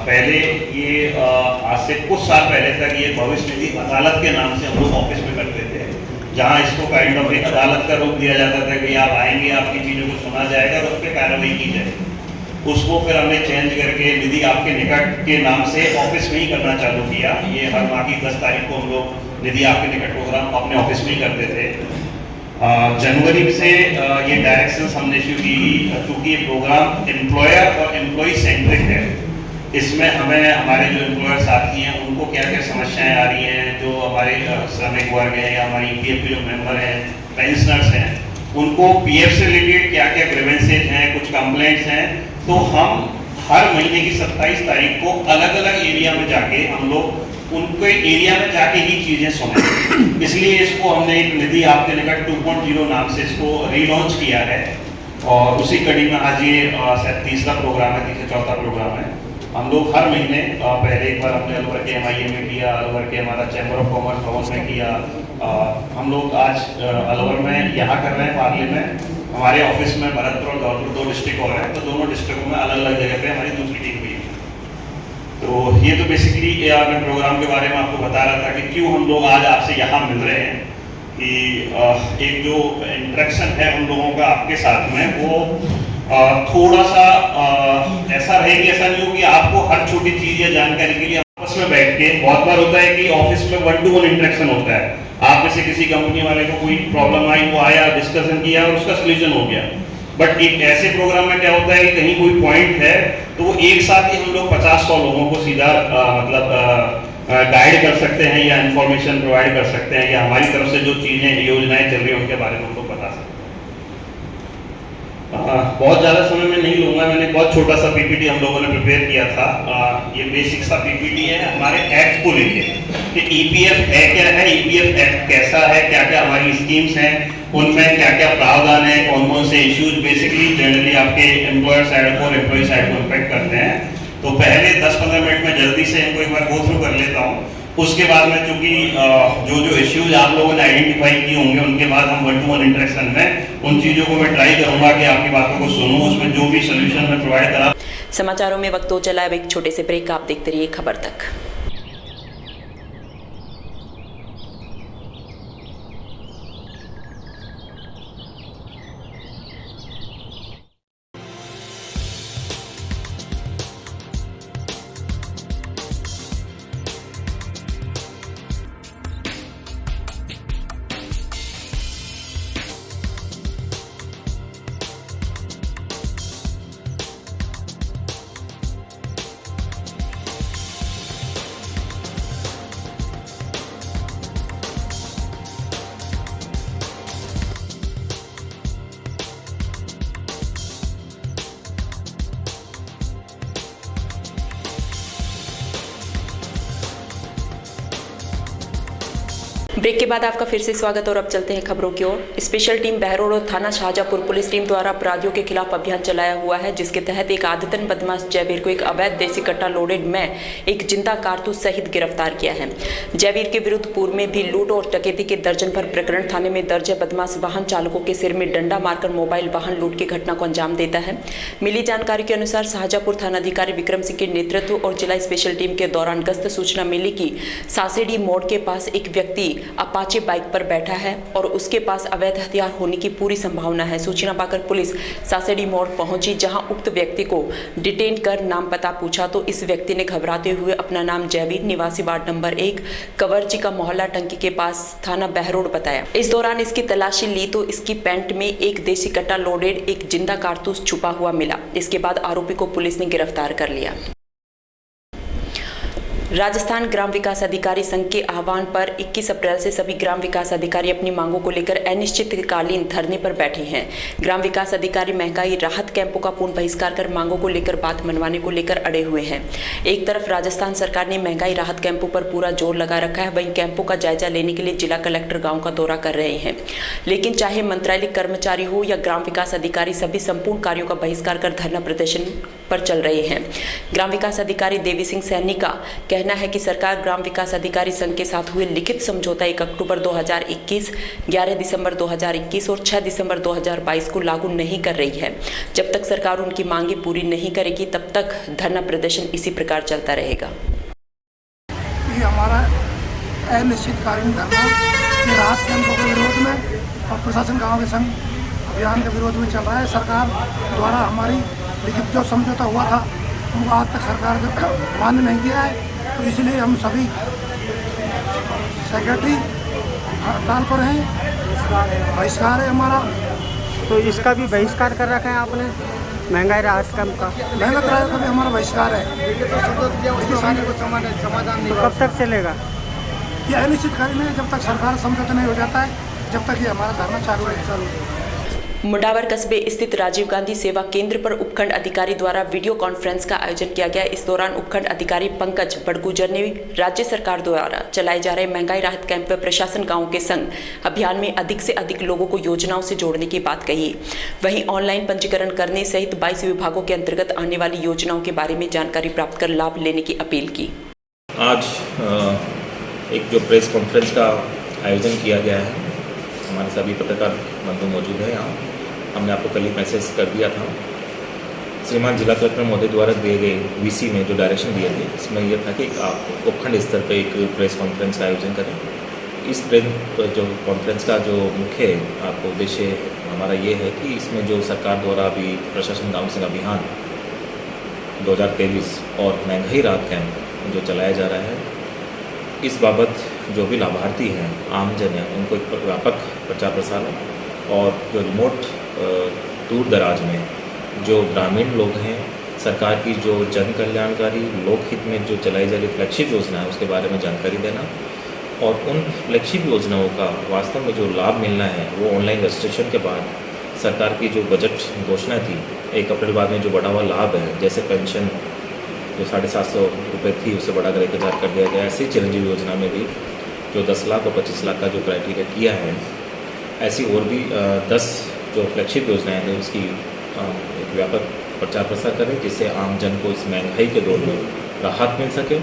पहले ये आज से कुछ साल पहले तक ये भविष्य निधि अदालत के नाम से हम लोग ऑफिस में करते थे, जहाँ इसको काइंड ऑफ एक अदालत का रूप दिया जाता था कि आप आएंगे, आपकी चीज़ों को सुना जाएगा और उस पर कार्रवाई की जाएगी। उसको फिर हमने चेंज करके निधि आपके निकट के नाम से ऑफिस में ही करना चालू किया। ये हर माह की 10 तारीख को हम लोग निधि आपके निकट प्रोग्राम अपने ऑफिस में ही करते थे। जनवरी से ये डायरेक्शंस हमने शुरू की, क्योंकि ये प्रोग्राम एम्प्लॉयर और एम्प्लॉय सेंट्रिक है। इसमें हमें हमारे जो एम्प्लॉयर साथी हैं उनको क्या क्या समस्याएं आ रही हैं, जो हमारे श्रमिक वर्ग हैं या हमारी PF के जो मेंबर हैं, पेंशनर्स हैं, उनको PF से रिलेटेड क्या क्या ग्रीवेंसेज हैं, कुछ कंप्लेंट्स हैं, तो हम हर महीने की 27 तारीख को अलग अलग एरिया में जाके हम लोग उनके एरिया में जाके ही चीज़ें सुने। इसलिए इसको हमने एक निधि आपके निकट 2.0 नाम से इसको रीलॉन्च किया है और उसी कड़ी में आज ये शायद तीसरा प्रोग्राम है, तीसरा चौथा प्रोग्राम है। हम लोग हर महीने पहले एक बार हमने अलवर के MIA में किया, अलवर के हमारा चैम्बर ऑफ कॉमर्स भवन में किया। हम लोग आज अलवर में यहाँ कर रहे हैं पार्ले में, हमारे ऑफिस में भरतपुर और धौलपुर 2 डिस्ट्रिक्ट और हैं, तो दोनों डिस्ट्रिक्टों में अलग अलग जगह पे हमारी दूसरी टीम भी है। तो ये तो बेसिकली मैं प्रोग्राम के बारे में आपको बता रहा था कि क्यों हम लोग आज आपसे यहाँ मिल रहे हैं, कि एक जो इंटरेक्शन है हम लोगों का आपके साथ में वो थोड़ा सा ऐसा रहे कि ऐसा नहीं हो कि आपको हर छोटी चीज़ या जानकारी के लिए आपस ऑफिस में बैठ के, बहुत बार होता है कि ऑफिस में 1-to-1 इंटरेक्शन होता है, आप में से किसी कंपनी वाले को कोई प्रॉब्लम आई, वो आया, डिस्कशन किया और उसका सोल्यूशन हो गया। बट एक ऐसे प्रोग्राम में क्या होता है कि कहीं कोई पॉइंट है तो वो एक साथ ही हम लोग 50-100 लोगों को सीधा गाइड कर सकते हैं या इंफॉर्मेशन प्रोवाइड कर सकते हैं या हमारी तरफ से जो चीज़ें योजनाएं चल रही हैं उनके बारे में उनको बता सकते हैं। बहुत ज़्यादा समय में नहीं लूँगा, मैंने बहुत छोटा सा पीपीटी हम लोगों ने प्रिपेयर किया था। ये बेसिक सा पीपीटी है हमारे एक्ट को लेके कि ईपीएफ है क्या है, ईपीएफ एक्ट कैसा है, क्या क्या हमारी स्कीम्स हैं, उनमें क्या क्या प्रावधान है, कौन कौन से इश्यूज बेसिकली जनरली आपके एम्प्लॉयर साइड को और एम्प्लॉय साइड को इम्पेक्ट करते हैं। तो पहले 10-15 मिनट में जल्दी से इनको एक बार गो थ्रू कर लेता हूँ। उसके बाद में चूंकि जो इश्यूज आप लोगों ने आइडेंटिफाई किए होंगे उनके बाद हम 1-to-1 इंटरेक्शन में उन चीज़ों को मैं ट्राई करूँगा कि आपकी बातों को सुनूँ, उसमें जो भी सोल्यूशन मैं प्रोवाइड करा। समाचारों में वक्त हो चला, अब एक छोटे से ब्रेक, आप देखते रहिए खबर तक। ब्रेक के बाद आपका फिर से स्वागत और अब चलते हैं खबरों की ओर। स्पेशल टीम बहरोड और थाना शाहजहांपुर पुलिस टीम द्वारा अपराधियों के खिलाफ अभियान चलाया हुआ है, जिसके तहत एक आदतन बदमाश जयवीर को एक अवैध देसी कट्टा लोडेड में एक जिंदा कारतूस सहित गिरफ्तार किया है। जयवीर के विरुद्ध पूर्व में भी लूट और डकैती के दर्जन भर प्रकरण थाने में दर्ज है। बदमाश वाहन चालकों के सिर में डंडा मारकर मोबाइल वाहन लूट की घटना को अंजाम देता है। मिली जानकारी के अनुसार शाहजहांपुर थानाधिकारी विक्रम सिंह के नेतृत्व और जिला स्पेशल टीम के दौरान गश्त सूचना मिली कि सासेडी मोड़ के पास एक व्यक्ति अपाचे बाइक पर बैठा है और उसके पास अवैध हथियार होने की पूरी संभावना है। सूचना पाकर पुलिस सासेडी मोड़ पहुंची, जहां उक्त व्यक्ति को डिटेन कर नाम पता पूछा तो इस व्यक्ति ने घबराते हुए अपना नाम जयवीर निवासी वार्ड नंबर 1 कवरजी का मोहल्ला टंकी के पास थाना बहरोड बताया। इस दौरान इसकी तलाशी ली तो इसकी पैंट में एक देसी कट्टा लोडेड एक जिंदा कारतूस छुपा हुआ मिला। इसके बाद आरोपी को पुलिस ने गिरफ्तार कर लिया। राजस्थान ग्राम विकास अधिकारी संघ के आह्वान पर 21 अप्रैल से सभी ग्राम विकास अधिकारी अपनी मांगों को लेकर अनिश्चितकालीन धरने पर बैठे हैं। ग्राम विकास अधिकारी महंगाई राहत कैंपों का पूर्ण बहिष्कार कर मांगों को लेकर बात मनवाने को लेकर अड़े हुए हैं। एक तरफ राजस्थान सरकार ने महंगाई राहत कैंपों पर पूरा जोर लगा रखा है, वहीं कैंपों का जायजा लेने के लिए जिला कलेक्टर गाँव का दौरा कर रहे हैं। लेकिन चाहे मंत्रालय कर्मचारी हो या ग्राम विकास अधिकारी, सभी संपूर्ण कार्यों का बहिष्कार कर धरना प्रदर्शन पर चल रहे हैं। ग्राम विकास अधिकारी देवी सिंह सैनी का कहना है कि सरकार ग्राम विकास अधिकारी संघ के साथ हुए लिखित समझौता 1 अक्टूबर 2021, 11 दिसंबर 2021 और 6 दिसंबर 2022 को लागू नहीं कर रही है। जब तक सरकार उनकी मांगे पूरी नहीं करेगी तब तक धरना प्रदर्शन इसी प्रकार चलता रहेगा। ये हमारा अनिश्चितकालीन धरना राहत कैंपों के विरोध में और प्रशासन गाँव के संघ अभियान के विरोध में चल रहा है। सरकार द्वारा हमारी लिखित जो समझौता हुआ था वो आज तक सरकार ने मान्य नहीं किया है, तो इसलिए हम सभी सेक्रेटरी हड़ताल पर हैं, बहिष्कार है हमारा। तो इसका भी बहिष्कार कर रखा है आपने, महंगाई राहत कैंप का? महंगाई राहत का भी हमारा बहिष्कार है। तो कब तक चलेगा? ये अनिश्चितकालीन है, जब तक सरकार समझौता नहीं हो जाता है, जब तक ये हमारा धरना चालू है। मुंडावर कस्बे स्थित राजीव गांधी सेवा केंद्र पर उपखंड अधिकारी द्वारा वीडियो कॉन्फ्रेंस का आयोजन किया गया। इस दौरान उपखंड अधिकारी पंकज बड़गुजर ने राज्य सरकार द्वारा चलाए जा रहे महंगाई राहत कैंप में प्रशासन गांव के संग अभियान में अधिक से अधिक लोगों को योजनाओं से जोड़ने की बात कही। वहीं ऑनलाइन पंजीकरण करने सहित 22 विभागों के अंतर्गत आने वाली योजनाओं के बारे में जानकारी प्राप्त कर लाभ लेने की अपील की। आज एक जो प्रेस कॉन्फ्रेंस का आयोजन किया गया है, हमारे सभी पत्रकार बंधु मौजूद हैं यहाँ। हमने आपको कल ही मैसेज कर दिया था। श्रीमान जिला कलेक्टर महोदय द्वारा दिए गए वीसी में जो डायरेक्शन दिए थे, इसमें यह था कि आप उपखंड स्तर पर एक प्रेस कॉन्फ्रेंस का आयोजन करें। इस प्रेस जो कॉन्फ्रेंस का जो मुख्य आपको उद्देश्य हमारा ये है कि इसमें जो सरकार द्वारा अभी प्रशासन गाँव संघ अभियान 2023 और महंगाई राहत कैंप जो चलाया जा रहा है, इस बाबत जो भी लाभार्थी हैं, आमजन हैं, उनको एक व्यापक प्रचार प्रसार और जो रिमोट दूर दराज में जो ग्रामीण लोग हैं, सरकार की जो जन कल्याणकारी लोकहित में जो चलाई जा रही फ्लैगशिप योजना है उसके बारे में जानकारी देना और उन फ्लैगशिप योजनाओं का वास्तव में जो लाभ मिलना है वो ऑनलाइन रजिस्ट्रेशन के बाद सरकार की जो बजट घोषणा थी 1 अप्रैल बाद में जो बढ़ा हुआ लाभ है, जैसे पेंशन जो 750 रुपये थी उससे बढ़ाकर 1000 कर दिया गया, ऐसे ही चिरंजीवी योजना में भी जो 10 लाख और 25 लाख का जो क्राइटेरिया किया है, ऐसी और भी 10 जो फ्लैगशिप योजनाएँ थी उसकी एक व्यापक प्रचार प्रसार करें, जिससे आम जन को इस महंगाई के दौर में राहत मिल सके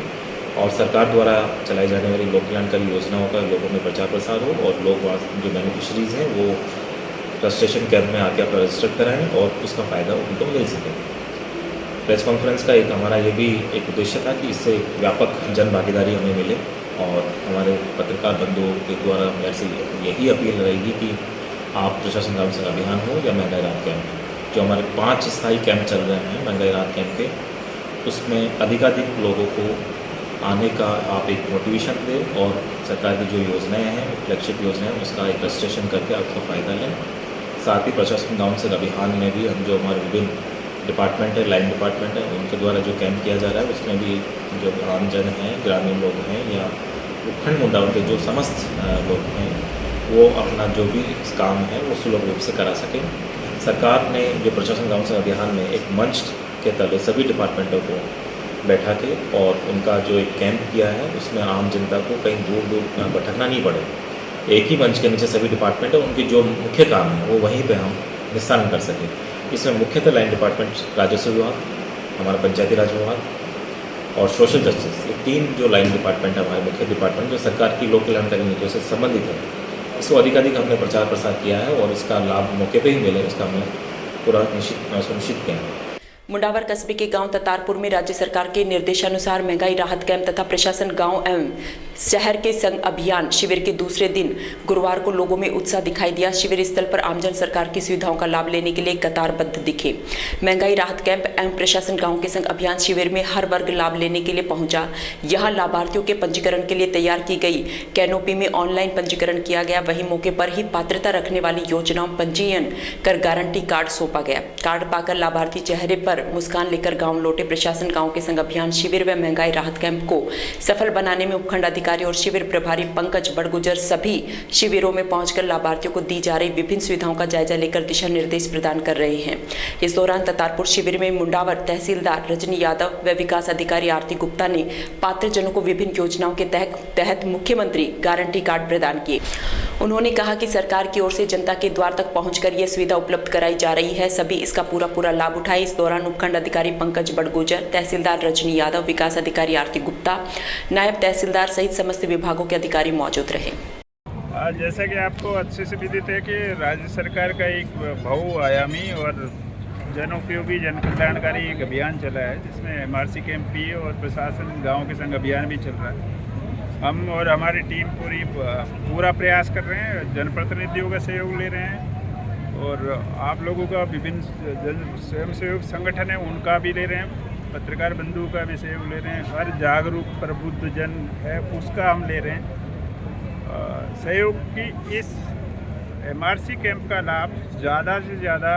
और सरकार द्वारा चलाई जाने वाली लोक कल्याणकारी योजनाओं का लोगों में प्रचार प्रसार हो और लोग जो बेनिफिशरीज़ हैं वो रजिस्ट्रेशन कैंप में आके अपना रजिस्टर कराएं और उसका फ़ायदा उनको मिल सके। प्रेस कॉन्फ्रेंस का एक हमारा ये भी एक उद्देश्य था कि इससे व्यापक जन भागीदारी हमें मिले और हमारे पत्रकार बंधुओं के द्वारा मेरे से यही अपील रहेगी कि आप प्रशासन गाँव से अभियान हो या महंगाई राहत कैंप, जो हमारे 5 स्थायी कैंप चल रहे हैं महंगाई राहत कैंप के, उसमें अधिकाधिक लोगों को आने का आप एक मोटिवेशन दें और सरकार की जो योजनाएं हैं, फ्लैगशिप योजनाएं, उसका एक रजिस्ट्रेशन करके आपका फ़ायदा लें। साथ ही प्रशासन गाँव से अभियान में भी हम जो हमारे विभिन्न डिपार्टमेंट है, लाइन डिपार्टमेंट है, उनके द्वारा जो कैंप किया जा रहा है उसमें भी जो आमजन हैं, ग्रामीण लोग हैं या उपखंड मुद्दाओं के जो समस्त लोग हैं वो अपना जो भी काम है वो सुलभ रूप से करा सकें। सरकार ने जो प्रशासन गाँव से अभियान में एक मंच के तले सभी डिपार्टमेंटों को बैठा के और उनका जो एक कैंप किया है उसमें आम जनता को कहीं दूर दूर भटकना नहीं पड़े, एक ही मंच के नीचे सभी डिपार्टमेंट है उनकी जो मुख्य काम है वो वहीं पे हम निस्तारण कर सकें। इसमें मुख्यतः लाइन डिपार्टमेंट, राजस्व विभाग, हमारा पंचायती राज विभाग और सोशल जस्टिस, ये 3 जो लाइन डिपार्टमेंट है हमारे मुख्य डिपार्टमेंट जो सरकार की लोक कल्याणकारी नीतियों से संबंधित है, इसको अधिकाधिक हमने प्रचार प्रसार किया है और इसका लाभ मौके पे ही मिले इसका हमने पूरा सुनिश्चित किया है। मुंडावर कस्बे के गांव ततारपुर में राज्य सरकार के निर्देशानुसार महंगाई राहत कैंप तथा प्रशासन गांव एवं शहर के संग अभियान शिविर के दूसरे दिन गुरुवार को लोगों में उत्साह दिखाई दिया। शिविर स्थल पर आमजन सरकार की सुविधाओं का लाभ लेने के लिए कतारबद्ध दिखे। महंगाई राहत कैंप एवं प्रशासन गांव के संग अभियान शिविर में हर वर्ग लाभ लेने के लिए पहुंचा। यहाँ लाभार्थियों के पंजीकरण के लिए तैयार की गई कैनोपी में ऑनलाइन पंजीकरण किया गया। वहीं मौके पर ही पात्रता रखने वाली योजनाओं पंजीयन कर गारंटी कार्ड सौंपा गया। कार्ड पाकर लाभार्थी चेहरे पर मुस्कान लेकर गांव लौटे। प्रशासन गांव के संग अभियान शिविर व महंगाई राहत कैंप को सफल बनाने में उपखंड अधिकारी और शिविर प्रभारी पंकज बड़गुजर सभी शिविरों में पहुंचकर लाभार्थियों को दी जा रही विभिन्न सुविधाओं का जायजा लेकर दिशा निर्देश प्रदान कर रहे हैं। इस दौरान ततारपुर शिविर में मुंडावर तहसीलदार रजनी यादव व विकास अधिकारी आरती गुप्ता ने पात्रजनों को विभिन्न योजनाओं के तहत मुख्यमंत्री गारंटी कार्ड प्रदान किए। उन्होंने कहा कि सरकार की ओर से जनता के द्वार तक पहुंचकर यह सुविधा उपलब्ध कराई जा रही है, सभी इसका पूरा लाभ उठाए। इस दौरान उपखंड अधिकारी पंकज बड़गुजर, तहसीलदार रजनी यादव, विकास अधिकारी आरती गुप्ता, नायब तहसीलदार सहित समस्त विभागों के अधिकारी मौजूद रहे। जैसा कि आपको अच्छे से विदित है कि राज्य सरकार का एक बहुआयामी और जनोपयोगी जन कल्याणकारी एक अभियान चला है, जिसमें MRC कैंप भी और प्रशासन गाँव के संग अभियान भी चल रहा है। हम और हमारी टीम पूरा प्रयास कर रहे हैं, जनप्रतिनिधियों का सहयोग ले रहे हैं और आप लोगों का विभिन्न स्वयंसेवक संगठन है उनका भी ले रहे हैं, पत्रकार बंधुओं का भी सहयोग ले रहे हैं, हर जागरूक प्रबुद्ध जन है उसका हम ले रहे हैं सहयोग की। इस MRC कैंप का लाभ ज़्यादा से ज़्यादा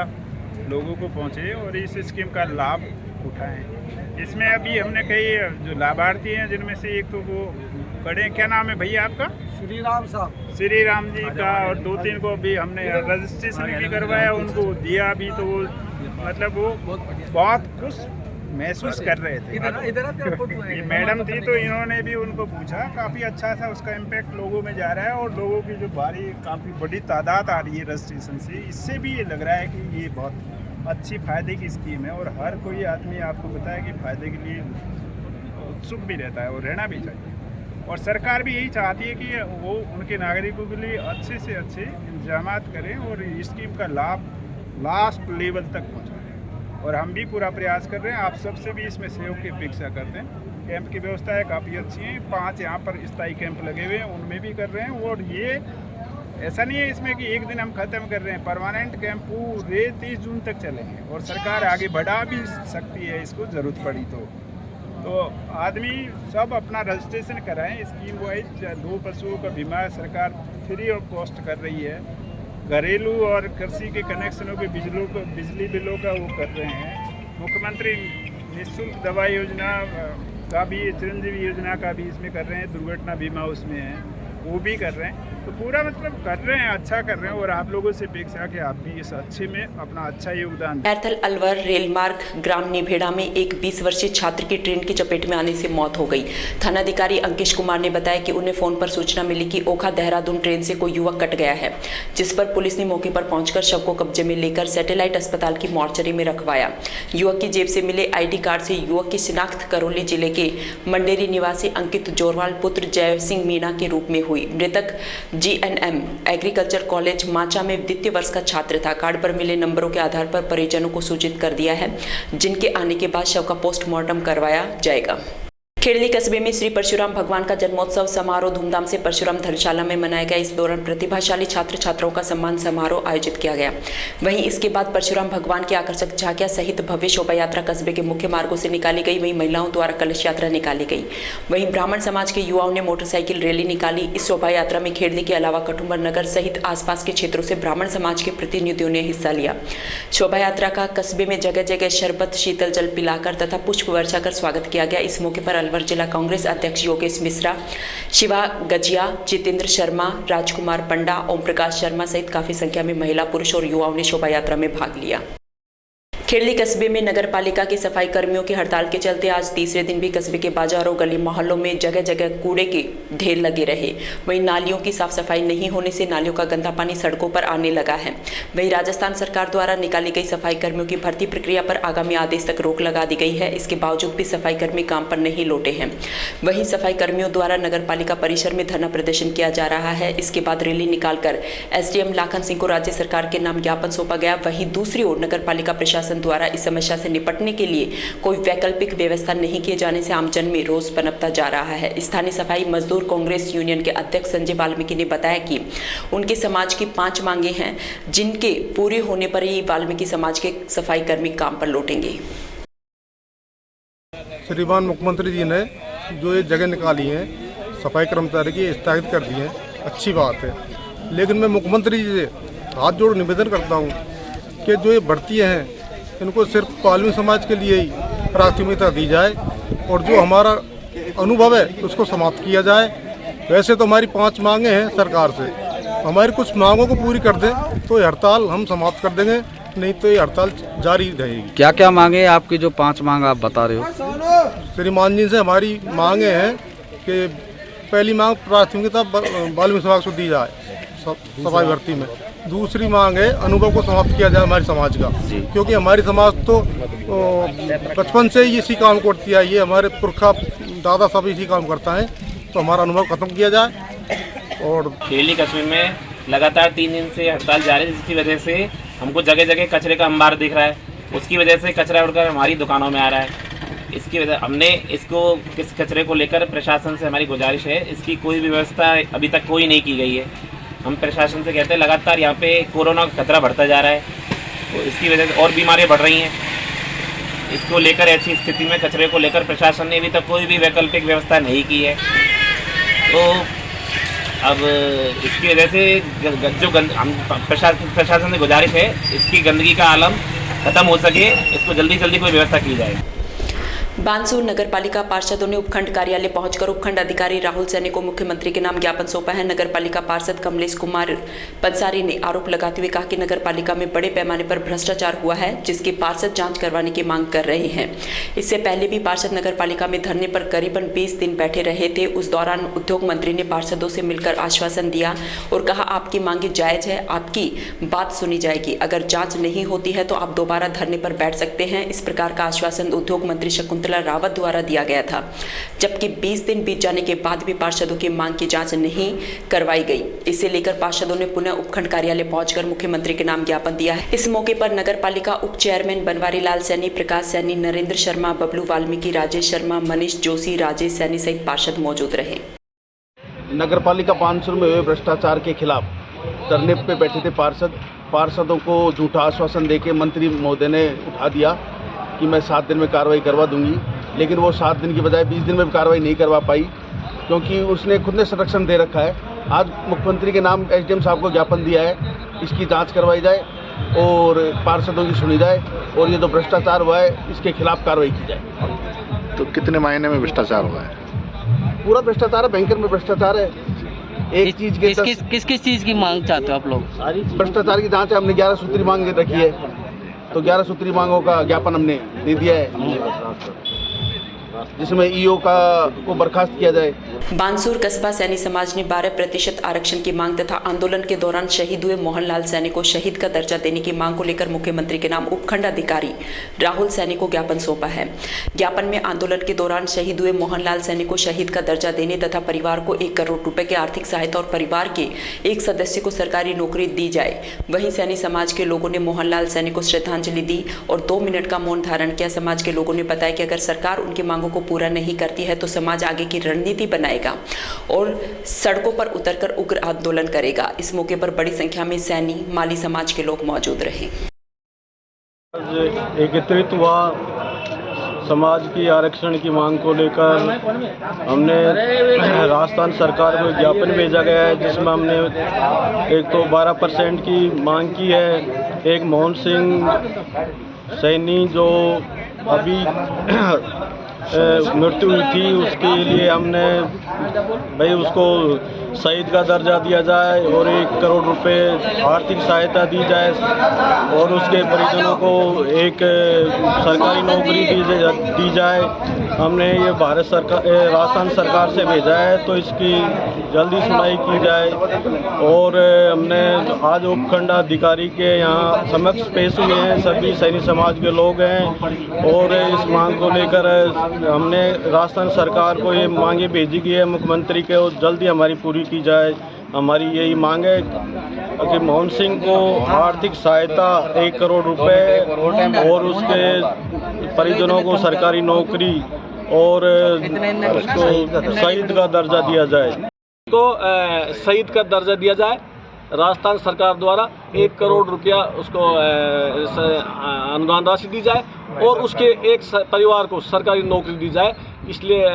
लोगों को पहुँचे और इस स्कीम का लाभ उठाएं। इसमें अभी हमने कई जो लाभार्थी हैं जिनमें से एक तो वो बड़े, क्या नाम है भैया आपका? श्री राम साहब, श्री राम जी का, और 2-3 को भी हमने रजिस्ट्रेशन भी करवाया, उनको दिया भी, तो वो मतलब वो बहुत खुश महसूस कर रहे थे। ये मैडम थी तो इन्होंने भी उनको पूछा, काफ़ी अच्छा सा उसका इम्पैक्ट लोगों में जा रहा है और लोगों की जो काफ़ी बड़ी तादाद आ रही है रजिस्ट्रेशन से, इससे भी ये लग रहा है कि ये बहुत अच्छी फ़ायदे की स्कीम है और हर कोई आदमी आपको बताया कि फ़ायदे के लिए उत्सुक भी रहता है और रहना भी चाहिए। और सरकार भी यही चाहती है कि वो उनके नागरिकों के लिए अच्छे से अच्छे इंतजाम करें और इस स्कीम का लाभ लास्ट लेवल तक पहुँचाएँ और हम भी पूरा प्रयास कर रहे हैं। आप सबसे भी इसमें सहयोग की अपेक्षा करते हैं। कैंप की व्यवस्थाएं काफ़ी अच्छी हैं, 5 यहाँ पर स्थायी कैंप लगे हुए हैं, उनमें भी कर रहे हैं और ये ऐसा नहीं है इसमें कि एक दिन हम ख़त्म कर रहे हैं, परमानेंट कैंप पूरे 30 जून तक चलेंगे और सरकार आगे बढ़ा भी सकती है इसको ज़रूरत पड़ी तो तो आदमी सब अपना रजिस्ट्रेशन कराएं स्कीम वाइज। 2 पशुओं का बीमा सरकार फ्री ऑफ कॉस्ट कर रही है। घरेलू और कृषि के कनेक्शनों के बिजली बिलों का वो कर रहे हैं। मुख्यमंत्री निःशुल्क दवा योजना का भी, चिरंजीवी योजना का भी इसमें कर रहे हैं। दुर्घटना बीमा उसमें है, वो भी कर रहे हैं। तो पूरा मतलब कर रहे हैं, अच्छा कर रहे हैं। और आप लोगों से अपेक्षा कि आप भी इस अच्छे में अपना अच्छा योगदान दें। बैरथल अलवर रेल मार्ग ग्राम निभेड़ा में एक 20 वर्षीय छात्र की ट्रेन की चपेट में आने से मौत हो गई। थानाधिकारी अंकिश कुमार ने बताया कि उन्हें फोन पर सूचना मिली कि ओखा देहरादून ट्रेन से कोई युवक कट गया है, जिस पर पुलिस ने मौके पर पहुंचकर शव को कब्जे में लेकर सैटेलाइट अस्पताल की मॉर्चरी में रखवाया। युवक की जेब से मिले ID कार्ड से युवक की शिनाख्त करौली जिले के मंडेरी निवासी अंकित जोरवाल पुत्र जय सिंह मीणा के रूप में हुई। मृतक GNM एग्रीकल्चर कॉलेज माचा में द्वितीय वर्ष का छात्र था। कार्ड पर मिले नंबरों के आधार पर परिजनों को सूचित कर दिया है, जिनके आने के बाद शव का पोस्टमार्टम करवाया जाएगा। खेड़ली कस्बे में श्री परशुराम भगवान का जन्मोत्सव समारोह धूमधाम से परशुराम धर्मशाला में मनाया गया। इस दौरान प्रतिभाशाली छात्र छात्राओं का सम्मान समारोह आयोजित किया गया। वहीं इसके बाद परशुराम भगवान की आकर्षक झांकियां सहित भव्य शोभा यात्रा कस्बे के मुख्य मार्गों से निकाली गई। वहीं महिलाओं द्वारा कलश यात्रा निकाली गई। वहीं ब्राह्मण समाज के युवाओं ने मोटरसाइकिल रैली निकाली। इस शोभा यात्रा में खेड़ली के अलावा कटुम्बर नगर सहित आसपास के क्षेत्रों से ब्राह्मण समाज के प्रतिनिधियों ने हिस्सा लिया। शोभा यात्रा का कस्बे में जगह जगह शरबत शीतल जल पिलाकर तथा पुष्प वर्षा कर स्वागत किया गया। इस मौके पर अलवर जिला कांग्रेस अध्यक्ष योगेश मिश्रा, शिवा गजिया, जितेंद्र शर्मा, राजकुमार पंडा, ओम प्रकाश शर्मा सहित काफी संख्या में महिला, पुरुष और युवाओं ने शोभा यात्रा में भाग लिया। खेड़ली कस्बे में नगर पालिका के सफाई कर्मियों की हड़ताल के चलते आज तीसरे दिन भी कस्बे के बाजारों गली मोहल्लों में जगह जगह कूड़े के ढेर लगे रहे। वहीं नालियों की साफ सफाई नहीं होने से नालियों का गंदा पानी सड़कों पर आने लगा है। वहीं राजस्थान सरकार द्वारा निकाली गई सफाई कर्मियों की भर्ती प्रक्रिया पर आगामी आदेश तक रोक लगा दी गई है। इसके बावजूद भी सफाई कर्मी काम पर नहीं लौटे हैं। वहीं सफाई कर्मियों द्वारा नगर पालिका परिसर में धरना प्रदर्शन किया जा रहा है। इसके बाद रैली निकालकर SDM लाखन सिंह को राज्य सरकार के नाम ज्ञापन सौंपा गया। वहीं दूसरी ओर नगर पालिका प्रशासन द्वारा इस समस्या से निपटने के लिए कोई वैकल्पिक व्यवस्था नहीं किए जाने से आमजन में रोष पनपता जा रहा है। स्थानीय सफाई मजदूर कांग्रेस यूनियन के अध्यक्ष संजय वाल्मीकि ने बताया कि उनके समाज की 5 मांगे हैं, जिनके पूरे होने पर ही वाल्मीकि समाज के सफाई कर्मी काम पर लौटेंगे। श्रीमान मुख्यमंत्री जी ने जो ये जगह निकाली है सफाई कर्मचारी की स्थगित कर दी है, अच्छी बात है। लेकिन मैं मुख्यमंत्री जी से हाथ जोड़ निवेदन करता हूँ कि जो ये भर्तियाँ हैं इनको सिर्फ पालवी समाज के लिए ही प्राथमिकता दी जाए और जो हमारा अनुभव है उसको समाप्त किया जाए। वैसे तो हमारी 5 मांगे हैं सरकार से, हमारी कुछ मांगों को पूरी कर दें तो ये हड़ताल हम समाप्त कर देंगे, नहीं तो ये हड़ताल जारी रहेगी। क्या क्या मांगे हैं आपकी, जो 5 मांग आप बता रहे हो? श्रीमान जी से हमारी मांगे हैं कि पहली मांग प्राथमिकता बाल समाज को दी जाए सफाई भर्ती में। दूसरी मांग है अनुभव को समाप्त किया जाए हमारे समाज का, क्योंकि हमारी समाज तो बचपन से ही इसी काम करती है, ये हमारे पुरखा दादा सब इसी काम करता है, तो हमारा अनुभव खत्म किया जाए। और खेड़ली कस्बे में लगातार 3 दिन से हड़ताल जारी है, जिसकी वजह से हमको जगह जगह कचरे का अंबार दिख रहा है। उसकी वजह से कचरा उड़कर हमारी दुकानों में आ रहा है। इसकी वजह हमने इस कचरे को लेकर प्रशासन से हमारी गुजारिश है, इसकी कोई भी व्यवस्था अभी तक कोई नहीं की गई है। हम प्रशासन से कहते हैं लगातार यहाँ पे कोरोना का खतरा बढ़ता जा रहा है, तो इसकी वजह से और बीमारियाँ बढ़ रही हैं। इसको लेकर ऐसी स्थिति में कचरे को लेकर प्रशासन ने अभी तक कोई भी वैकल्पिक व्यवस्था नहीं की है। तो अब इसकी वजह से जो प्रशासन से गुजारिश है, इसकी गंदगी का आलम खत्म हो सके, इसको जल्दी जल्दी कोई व्यवस्था की जाए। बानसूर नगर पालिका पार्षदों ने उपखंड कार्यालय पहुंचकर उपखंड अधिकारी राहुल सैनी को मुख्यमंत्री के नाम ज्ञापन सौंपा है। नगर पालिका पार्षद कमलेश कुमार पंसारी ने आरोप लगाते हुए कहा कि नगर पालिका में बड़े पैमाने पर भ्रष्टाचार हुआ है, जिसकी पार्षद जांच करवाने की मांग कर रहे हैं। इससे पहले भी पार्षद नगर पालिका में धरने पर करीबन 20 दिन बैठे रहे थे। उस दौरान उद्योग मंत्री ने पार्षदों से मिलकर आश्वासन दिया और कहा, आपकी मांगे जायज है, आपकी बात सुनी जाएगी। अगर जाँच नहीं होती है तो आप दोबारा धरने पर बैठ सकते हैं। इस प्रकार का आश्वासन उद्योग मंत्री शकुंतला रावत द्वारा दिया गया था, जबकि 20 दिन बीत जाने के बाद भी पार्षदों की मांग की जांच नहीं करवाई गई। इसे लेकर पार्षदों ने पुनः उपखंड कार्यालय पहुंचकर मुख्यमंत्री के नाम ज्ञापन दिया है। इस मौके पर नगर पालिका उप चेयरमैन बनवारी लाल सैनी, प्रकाश सैनी, नरेंद्र शर्मा, बबलू वाल्मीकि, राजेश शर्मा, मनीष जोशी, राजेश सैनी सहित पार्षद मौजूद रहे। नगर पालिका बानसूर में हुए भ्रष्टाचार के खिलाफ धरने पे बैठे थे पार्षदों को झूठा आश्वासन देके मंत्री महोदय ने उठा दिया कि मैं 7 दिन में कार्रवाई करवा दूंगी। लेकिन वो 7 दिन की बजाय 20 दिन में भी कार्रवाई नहीं करवा पाई, क्योंकि उसने खुद ने संरक्षण दे रखा है। आज मुख्यमंत्री के नाम एसडीएम साहब को ज्ञापन दिया है, इसकी जांच करवाई जाए और पार्षदों की सुनी जाए और ये जो भ्रष्टाचार हुआ है इसके खिलाफ कार्रवाई की जाए। तो कितने महीने में भ्रष्टाचार हुआ है? पूरा भ्रष्टाचार है, बैंकर में भ्रष्टाचार है। एक चीज के किस चीज की मांग चाहते हो आप लोग? भ्रष्टाचार की जांच है। हमने 11 सूत्री मांग रखी है, तो 11 सूत्री मांगों का ज्ञापन हमने दे दिया है, जिसमें ईओ को बर्खास्त किया जाए। बानसूर कस्बा सैनी समाज ने 12% आरक्षण की मांग तथा आंदोलन के दौरान शहीद हुए मोहनलाल सैनी को शहीद का दर्जा देने की मांग को लेकर मुख्यमंत्री के नाम उपखंड अधिकारी राहुल सैनी को ज्ञापन सौंपा है। ज्ञापन में आंदोलन के दौरान शहीद हुए मोहनलाल सैनी को शहीद का दर्जा देने तथा परिवार को 1 करोड़ रुपए की आर्थिक सहायता और परिवार के एक सदस्य को सरकारी नौकरी दी जाए। वहीं सैनी समाज के लोगों ने मोहनलाल सैनी को श्रद्धांजलि दी और 2 मिनट का मौन धारण किया। समाज के लोगों ने बताया कि अगर सरकार उनकी मांगों को पूरा नहीं करती है तो समाज आगे की रणनीति बनाएगा और सड़कों पर उतरकर उग्र आंदोलन करेगा। इस मौके पर बड़ी संख्या में सैनी माली समाज के लोग मौजूद रहे। एकत्रित हुआ समाज की आरक्षण की मांग को लेकर हमने राजस्थान सरकार को ज्ञापन भेजा गया है, जिसमें हमने एक तो 12% की मांग की है। एक मोहन सिंह सैनी जो अभी मृत्यु हुई थी, उसके लिए हमने भाई उसको शहीद का दर्जा दिया जाए और 1 करोड़ रुपए आर्थिक सहायता दी जाए और उसके परिजनों को एक सरकारी नौकरी दी जाए। हमने ये भारत सरकार राजस्थान सरकार से भेजा है, तो इसकी जल्दी सुनवाई की जाए। और हमने आज उपखंड अधिकारी के यहाँ समक्ष पेश हुए हैं, सभी सैनी समाज के लोग हैं और इस मांग को लेकर हमने राजस्थान सरकार को ये मांगे भेजी गई है मुख्यमंत्री के, और जल्दी हमारी पूरी की जाए। हमारी यही मांग है कि मोहन सिंह को आर्थिक सहायता 1 करोड़ रुपए और उसके परिजनों को सरकारी नौकरी और उसको शहीद का दर्जा दिया जाए। तो शहीद का दर्जा दिया जाए। राजस्थान सरकार द्वारा 1 करोड़ रुपया उसको अनुदान राशि दी जाए और उसके एक परिवार को सरकारी नौकरी दी जाए। इसलिए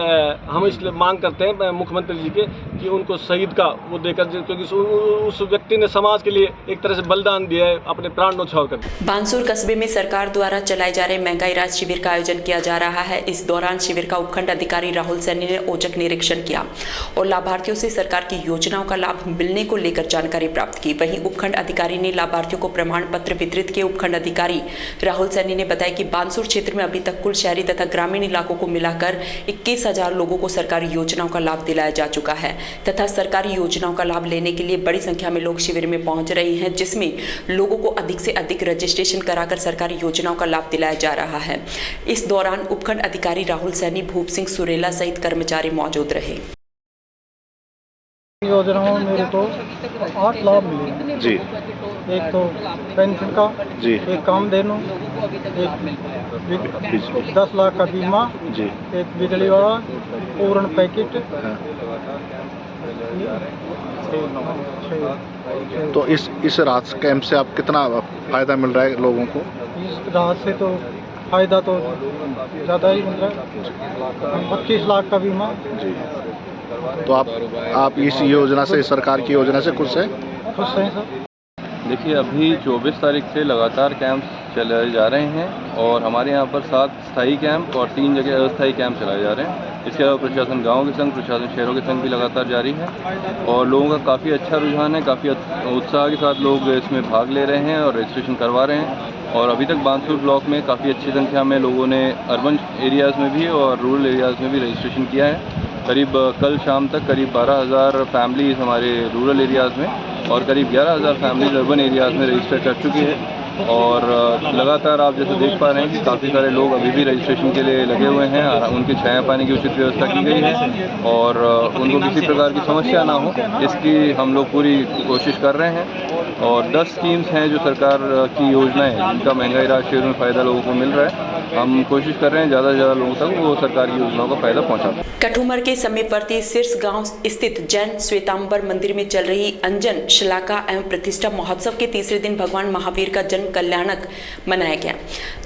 हम इसलिए मांग करते हैं मुख्यमंत्री जी के कि उनको शहीद का वो देकर, क्योंकि उस व्यक्ति ने समाज के लिए एक तरह से बलिदान दिया है, अपने प्राण न्यौछावर कर। बानसूर कस्बे में सरकार द्वारा चलाए जा रहे महंगाई राहत शिविर का आयोजन किया जा रहा है। इस दौरान शिविर का उपखंड अधिकारी राहुल सैनी ने औचक निरीक्षण किया और लाभार्थियों से सरकार की योजनाओं का लाभ मिलने को लेकर जानकारी प्राप्त की। वहीं उपखंड अधिकारी ने लाभार्थियों को प्रमाण पत्र वितरित किए। उपखंड अधिकारी राहुल सैनी ने बताया कि बानसूर क्षेत्र में अभी तक कुल शहरी तथा ग्रामीण इलाकों को मिलाकर 21,000 लोगों को सरकारी योजनाओं का लाभ दिलाया जा चुका है तथा सरकारी योजनाओं का लाभ लेने के लिए बड़ी संख्या में लोग शिविर में पहुंच रहे हैं, जिसमें लोगों को अधिक से अधिक रजिस्ट्रेशन कराकर सरकारी योजनाओं का लाभ दिलाया जा रहा है। इस दौरान उपखंड अधिकारी राहुल सैनी, भूप सिंह सुरेला सहित कर्मचारी मौजूद रहे। योजनाओं में मेरे को 8 लाभ मिले जी। एक तो पेंशन का जी, एक कामधेनु, एक 10 लाख का बीमा जी, एक बिजली वाला पूर्ण पैकेट। तो इस राहत कैंप से आप कितना फायदा मिल रहा है लोगों को? इस राहत से तो फायदा तो ज़्यादा ही मिल रहा है। 25 लाख का बीमा जी। तो आप इस योजना से, सरकार की योजना से खुश हैं? खुश हैं सर। देखिए, अभी 24 तारीख से लगातार कैंप चलाए जा रहे हैं और हमारे यहाँ पर 7 स्थायी कैंप और 3 जगह अस्थायी कैंप चलाए जा रहे हैं। इसके अलावा प्रशासन गाँव के संग, प्रशासन शहरों के संग भी लगातार जारी है और लोगों का काफ़ी अच्छा रुझान है। काफ़ी उत्साह के साथ लोग इसमें भाग ले रहे हैं और रजिस्ट्रेशन करवा रहे हैं। और अभी तक बानसूर ब्लॉक में काफ़ी अच्छी संख्या में लोगों ने अर्बन एरियाज़ में भी और रूरल एरियाज़ में भी रजिस्ट्रेशन किया है। करीब कल शाम तक करीब 12,000 फैमिलीज़ हमारे रूरल एरियाज़ में और करीब 11,000 फैमिलीज़ अर्बन एरियाज़ में रजिस्टर कर चुकी है। और लगातार आप जैसे देख पा रहे हैं कि काफ़ी सारे लोग अभी भी रजिस्ट्रेशन के लिए लगे हुए हैं। उनकी छाया पानी की उचित व्यवस्था की गई है और उनको किसी प्रकार की समस्या ना हो, इसकी हम लोग पूरी कोशिश कर रहे हैं। और 10 स्कीम्स हैं जो सरकार की योजनाएं, जिनका महंगाई राहत शिविर में फ़ायदा लोगों को मिल रहा है। हम कोशिश कर रहे हैं ज़्यादा से ज़्यादा लोगों तक वो सरकारी योजनाओं का फ़ायदा पहुँचा। कठुमर के समीपवर्ती सिरस गांव स्थित जैन श्वेतांबर मंदिर में चल रही अंजन शलाका एवं प्रतिष्ठा महोत्सव के तीसरे दिन भगवान महावीर का जन्म कल्याणक मनाया गया,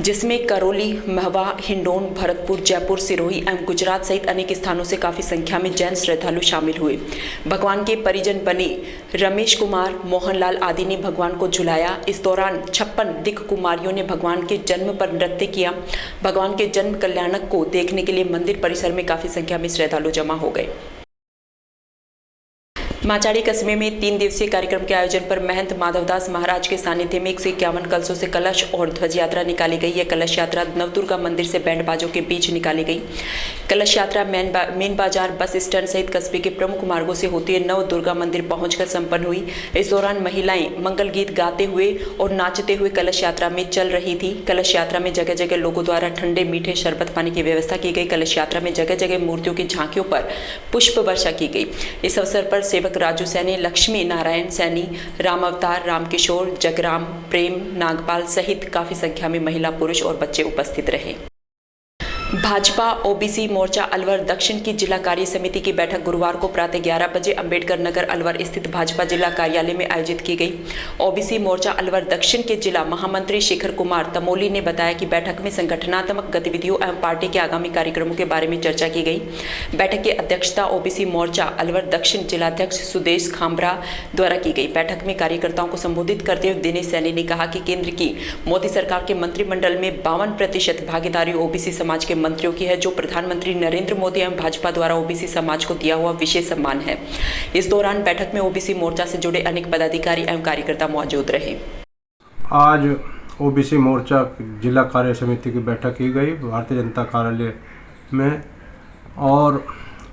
जिसमें करौली, महवा, हिंडौन, भरतपुर, जयपुर, सिरोही एवं गुजरात सहित अनेक स्थानों से काफी संख्या में जैन श्रद्धालु शामिल हुए। भगवान के परिजन बने रमेश कुमार, मोहनलाल आदि ने भगवान को झुलाया। इस दौरान 56 दिक् कुमारियों ने भगवान के जन्म पर नृत्य किया। भगवान के जन्म कल्याणक को देखने के लिए मंदिर परिसर में काफी संख्या में श्रद्धालु जमा हो गए। माचाड़ी कस्बे में 3 दिवसीय कार्यक्रम के आयोजन पर महंत माधवदास महाराज के सानिध्य में 151 कलशों से कलश और ध्वज यात्रा निकाली गई। यह कलश यात्रा नवदुर्गा मंदिर से बैंड बाजों के बीच निकाली गई। कलश यात्रा मेन बाजार, बस स्टैंड सहित कस्बे के प्रमुख मार्गों से होती हुई नव दुर्गा मंदिर पहुंचकर संपन्न हुई। इस दौरान महिलाएं मंगल गीत गाते हुए और नाचते हुए कलश यात्रा में चल रही थी। कलश यात्रा में जगह जगह लोगों द्वारा ठंडे मीठे शरबत पानी की व्यवस्था की गई। कलश यात्रा में जगह जगह मूर्तियों की झांकियों पर पुष्प वर्षा की गई। इस अवसर पर सेवक राजू सैनी, लक्ष्मी नारायण सैनी, राम अवतार, रामकिशोर, जगराम, प्रेम, नागपाल सहित काफी संख्या में महिला, पुरुष और बच्चे उपस्थित रहे। भाजपा ओबीसी मोर्चा अलवर दक्षिण की जिला कार्य समिति की बैठक गुरुवार को प्रातः 11 बजे अंबेडकर नगर अलवर स्थित भाजपा जिला कार्यालय में आयोजित की गई। ओबीसी मोर्चा अलवर दक्षिण के जिला महामंत्री शेखर कुमार तमोली ने बताया कि बैठक में संगठनात्मक गतिविधियों एवं पार्टी के आगामी कार्यक्रमों के बारे में चर्चा की गई। बैठक की अध्यक्षता ओबीसी मोर्चा अलवर दक्षिण जिलाध्यक्ष सुदेश खाम्बरा द्वारा की गई। बैठक में कार्यकर्ताओं को संबोधित करते हुए दिनेश सैनी ने कहा कि केंद्र की मोदी सरकार के मंत्रिमंडल में 52% भागीदारी ओबीसी समाज के मंत्रियों की है, जो प्रधानमंत्री नरेंद्र मोदी एवं भाजपा द्वारा ओबीसी समाज को दिया हुआ विशेष सम्मान है। इस दौरान बैठक में ओबीसी मोर्चा से जुड़े अनेक पदाधिकारी एवं कार्यकर्ता मौजूद रहे। आज ओबीसी मोर्चा जिला कार्य समिति की बैठक की गई भारतीय जनता कार्यालय में, और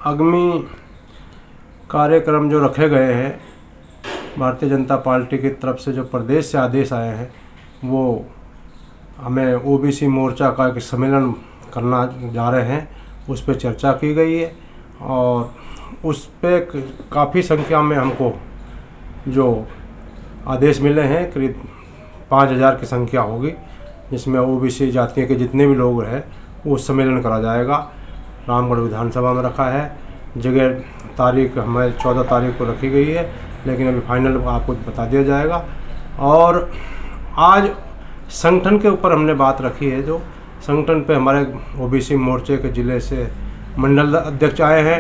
आगामी कार्यक्रम जो रखे गए हैं भारतीय जनता पार्टी की तरफ से, जो प्रदेश से आदेश आए हैं, वो हमें ओबीसी मोर्चा का एक सम्मेलन करना जा रहे हैं, उस पर चर्चा की गई है और उस पर काफ़ी संख्या में हमको जो आदेश मिले हैं, करीब 5000 की संख्या होगी, जिसमें ओबीसी जातियों के जितने भी लोग हैं वो सम्मेलन करा जाएगा। रामगढ़ विधानसभा में रखा है, जगह तारीख हमें 14 तारीख को रखी गई है, लेकिन अभी फाइनल आपको बता दिया जाएगा। और आज संगठन के ऊपर हमने बात रखी है, जो संगठन पे हमारे ओबीसी मोर्चे के ज़िले से मंडल अध्यक्ष आए हैं।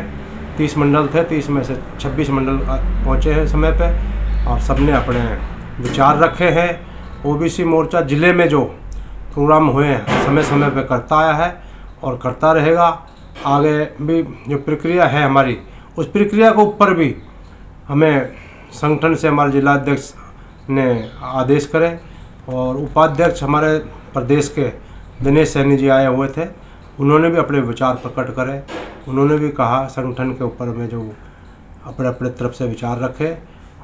30 मंडल थे, 30 में से 26 मंडल पहुँचे हैं समय पे, और सबने अपने विचार रखे हैं। ओबीसी मोर्चा ज़िले में जो प्रोग्राम हुए हैं समय समय पे करता आया है और करता रहेगा। आगे भी जो प्रक्रिया है हमारी, उस प्रक्रिया के ऊपर भी हमें संगठन से हमारे जिलाध्यक्ष ने आदेश करें, और उपाध्यक्ष हमारे प्रदेश के दिनेश सैनी जी आए हुए थे, उन्होंने भी अपने विचार प्रकट करे। उन्होंने भी कहा संगठन के ऊपर में जो अपने अपने तरफ से विचार रखे,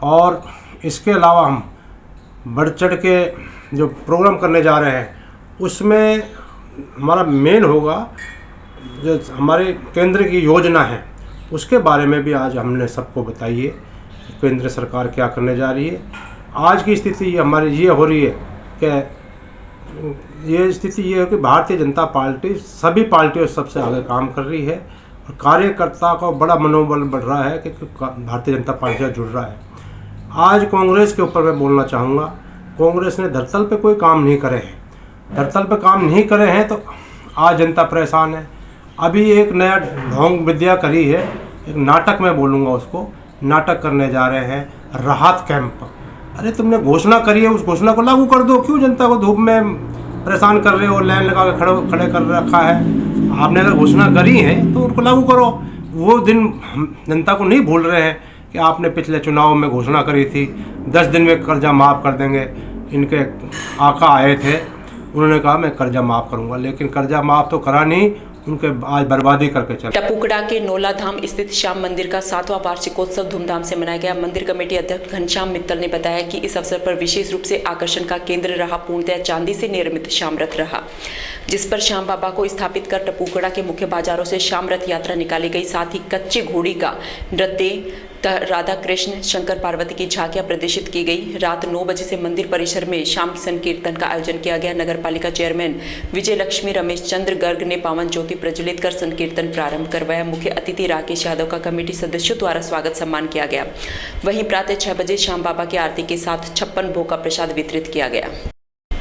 और इसके अलावा हम बढ़ चढ़ के जो प्रोग्राम करने जा रहे हैं उसमें हमारा मेन होगा जो हमारे केंद्र की योजना है, उसके बारे में भी आज हमने सबको बताई है केंद्र सरकार क्या करने जा रही है। आज की स्थिति हमारी ये हो रही है कि ये स्थिति ये है कि भारतीय जनता पार्टी सभी पार्टियों से सबसे आगे काम कर रही है, और कार्यकर्ता का बड़ा मनोबल बढ़ रहा है कि भारतीय जनता पार्टी से जुड़ रहा है। आज कांग्रेस के ऊपर मैं बोलना चाहूँगा, कांग्रेस ने धरतल पे कोई काम नहीं करे हैं, धरतल पे काम नहीं करे हैं तो आज जनता परेशान है। अभी एक नया ढोंग विद्या करी है, एक नाटक मैं बोलूँगा उसको, नाटक करने जा रहे हैं राहत कैंप। अरे तुमने घोषणा करी है, उस घोषणा को लागू कर दो, क्यों जनता को धूप में परेशान कर रहे हो, लाइन लगा के खड़े कर रखा है। आपने अगर घोषणा करी है तो उनको लागू करो। वो दिन हम जनता को नहीं भूल रहे हैं कि आपने पिछले चुनाव में घोषणा करी थी 10 दिन में कर्जा माफ़ कर देंगे। इनके आका आए थे, उन्होंने कहा मैं कर्जा माफ़ करूंगा, लेकिन कर्जा माफ़ तो करा नहीं, उनके आज बर्बादी करके चले। टपुकड़ा के नोला धाम स्थित श्याम मंदिर का 7वां वार्षिकोत्सव धूमधाम से मनाया गया। मंदिर कमेटी अध्यक्ष घनश्याम मित्तल ने बताया कि इस अवसर पर विशेष रूप से आकर्षण का केंद्र रहा पूर्णतः चांदी से निर्मित श्याम रथ रहा, जिस पर श्याम बाबा को स्थापित कर टपूगढ़ा के मुख्य बाजारों से शाम रथ यात्रा निकाली गई। साथ ही कच्चे घोड़ी का नृत्य, राधा कृष्ण, शंकर पार्वती की झांकियां प्रदर्शित की गई। रात 9 बजे से मंदिर परिसर में शाम संकीर्तन का आयोजन किया गया। नगर पालिका चेयरमैन विजय लक्ष्मी रमेश चंद्र गर्ग ने पावन ज्योति प्रज्वलित कर संकीर्तन प्रारंभ करवाया। मुख्य अतिथि राकेश यादव का कमेटी सदस्यों द्वारा स्वागत सम्मान किया गया। वहीं प्रातः 6 बजे श्याम बाबा की आरती के साथ 56 भोग का प्रसाद वितरित किया गया।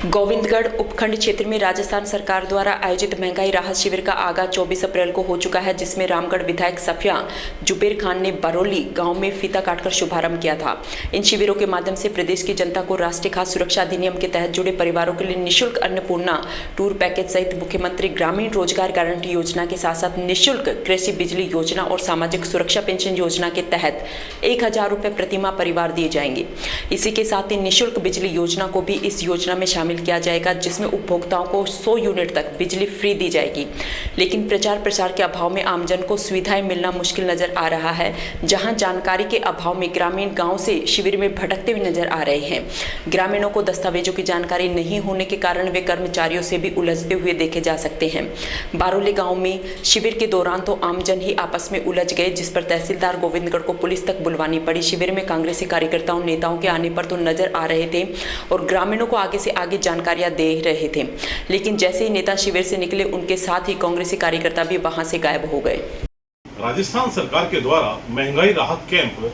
गोविंदगढ़ उपखंड क्षेत्र में राजस्थान सरकार द्वारा आयोजित महंगाई राहत शिविर का आगाज 24 अप्रैल को हो चुका है, जिसमें रामगढ़ विधायक सफिया जुबेर खान ने बरौली गांव में फीता काटकर शुभारंभ किया था। इन शिविरों के माध्यम से प्रदेश की जनता को राष्ट्रीय खाद्य सुरक्षा अधिनियम के तहत जुड़े परिवारों के लिए निःशुल्क अन्नपूर्णा टूर पैकेज सहित मुख्यमंत्री ग्रामीण रोजगार गारंटी योजना के साथ साथ निःशुल्क कृषि बिजली योजना और सामाजिक सुरक्षा पेंशन योजना के तहत 1000 रुपये प्रतिमाह परिवार दिए जाएंगे। इसी के साथ ही निःशुल्क बिजली योजना को भी इस योजना में शामिल किया जाएगा, जिसमें उपभोक्ताओं को 100 यूनिट तक बिजली फ्री दी जाएगी। लेकिन प्रचार प्रसार के अभाव में आमजन को सुविधाएं मिलना मुश्किल नजर आ रहा है, जहां जानकारी के अभाव में ग्रामीण गांव से शिविर में भटकते हुए नजर आ रहे हैं। ग्रामीणों को दस्तावेजों की जानकारी नहीं होने के कारण वे कर्मचारियों से भी उलझते हुए देखे जा सकते हैं। बारोली गाँव में शिविर के दौरान तो आमजन ही आपस में उलझ गए, जिस पर तहसीलदार गोविंदगढ़ को पुलिस तक बुलवानी पड़ी। शिविर में कांग्रेसी कार्यकर्ताओं नेताओं के आने पर तो नजर आ रहे थे और ग्रामीणों को आगे से आगे जानकारियां दे रहे थे, लेकिन जैसे ही नेता शिविर से निकले, उनके साथ ही कांग्रेसी कार्यकर्ता भी वहां से गायब हो गए। राजस्थान सरकार के द्वारा महंगाई राहत कैंप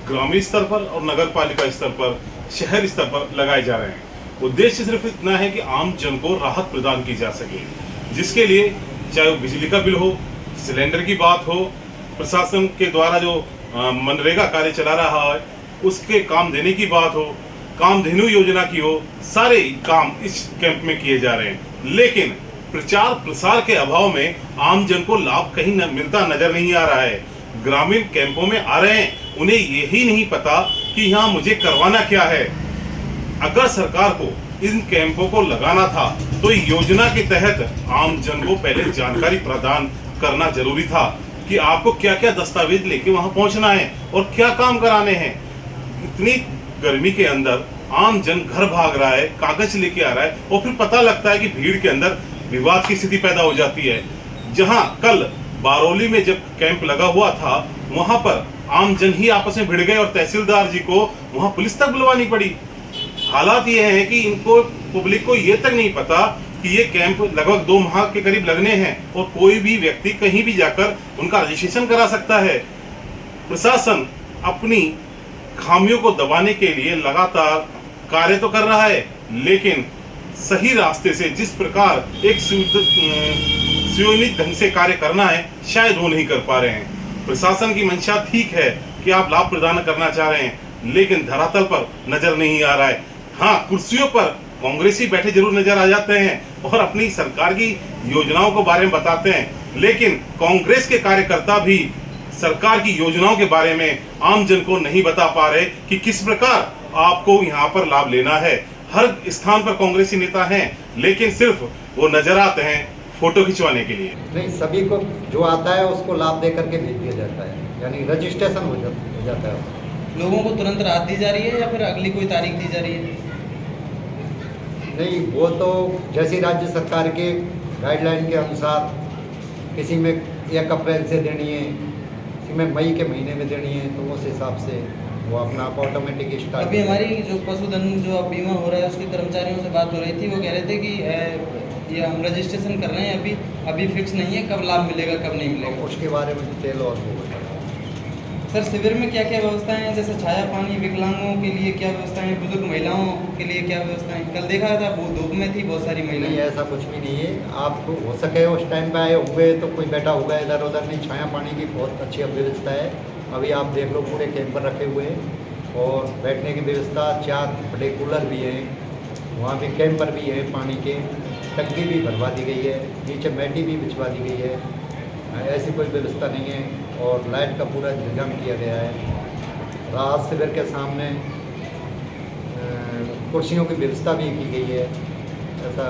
ग्रामीण स्तर पर और नगर पालिका स्तर पर, शहर स्तर पर लगाए जा रहे हैं। उद्देश्य सिर्फ इतना है कि आम जन को राहत प्रदान की जा सके, जिसके लिए चाहे वो बिजली का बिल हो, सिलेंडर की बात हो, प्रशासन के द्वारा जो मनरेगा कार्य चला रहा है उसके काम देने की बात हो, कामधेनु योजना की हो, सारे काम इस कैंप में किए जा रहे हैं। लेकिन प्रचार प्रसार के अभाव में आम जन को लाभ कहीं मिलता नजर नहीं आ रहा है। ग्रामीण कैंपों में आ रहे हैं, उन्हें यही नहीं पता कि यहाँ मुझे करवाना क्या है। अगर सरकार को इन कैंपों को लगाना था तो योजना के तहत आम जन को पहले जानकारी प्रदान करना जरूरी था कि आपको क्या क्या दस्तावेज लेके वहां पहुंचना है और क्या काम कराने हैं। इतनी गर्मी के अंदर आम जन घर भाग रहा है, कागज लेके आ रहा है और फिर पता लगता है कि भीड़ के अंदर विवाद की स्थिति पैदा हो जाती है। जहां कल बारौली में जब कैंप लगा हुआ था, वहां पर आम जन ही आपस में भिड़ गए और तहसीलदार जी को वहां पुलिस तक बुलवानी पड़ी। हालात ये है कि इनको, पब्लिक को ये तक नहीं पता कि ये कैंप लगभग 2 माह के करीब लगने हैं और कोई भी व्यक्ति कहीं भी जाकर उनका रजिस्ट्रेशन करा सकता है। प्रशासन अपनी खामियों को दबाने के लिए लगातार कार्य तो कर रहा है, लेकिन सही रास्ते से जिस प्रकार एक सुनियोजित ढंग से कार्य करना है, शायद वो नहीं कर पा रहे हैं। प्रशासन की मंशा ठीक है कि आप लाभ प्रदान करना चाह रहे हैं, लेकिन धरातल पर नजर नहीं आ रहा है। हाँ, कुर्सियों पर कांग्रेसी बैठे जरूर नजर आ जाते हैं और अपनी सरकार की योजनाओं के बारे में बताते हैं, लेकिन कांग्रेस के कार्यकर्ता भी सरकार की योजनाओं के बारे में आम जन को नहीं बता पा रहे कि किस प्रकार आपको यहाँ पर लाभ लेना है। हर स्थान पर कांग्रेसी नेता हैं, लेकिन सिर्फ वो नजर आते हैं फोटो खिंचवाने के लिए। नहीं, सभी को जो आता है उसको लाभ दे करके भेज दिया जाता है, यानी रजिस्ट्रेशन हो जाता है। लोगों को तुरंत राहत दी जा रही है या फिर अगली कोई तारीख दी जा रही है? नहीं, वो तो जैसी राज्य सरकार के गाइडलाइन के अनुसार किसी में 1 अप्रैल से देनी है, किसी में मई के महीने में देनी है, तो उस हिसाब से वो अपना ऑटोमेटिक स्टार्ट। अभी हमारी जो पशुधन जो बीमा हो रहा है उसके कर्मचारियों से बात हो रही थी, वो कह रहे थे कि ये हम रजिस्ट्रेशन कर रहे हैं, अभी फिक्स नहीं है कब लाभ मिलेगा कब नहीं मिलेगा। उसके बारे में डिटेल और सर, शिविर में क्या क्या व्यवस्थाएं हैं? जैसे छाया पानी, विकलांगों के लिए क्या व्यवस्थाएं हैं, बुजुर्ग महिलाओं के लिए क्या व्यवस्थाएं? कल देखा था वो धूप में थी बहुत सारी महिलाएं। नहीं, ऐसा कुछ भी नहीं है। आप हो सके उस टाइम पे आए हुए तो कोई बैठा होगा इधर उधर, नहीं, छाया पानी की बहुत अच्छी व्यवस्था है। अभी आप देख लो, पूरे कैंपर रखे हुए हैं और बैठने की व्यवस्था, 4 बड़े कूलर भी हैं, वहाँ भी कैंपर भी है, पानी के टंकी भी भरवा दी गई है, नीचे मैटी भी बिछवा दी गई है। ऐसी कोई व्यवस्था नहीं है और लाइट का पूरा इंतजाम किया गया है। राहत शिविर के सामने कुर्सियों की व्यवस्था भी की गई है। ऐसा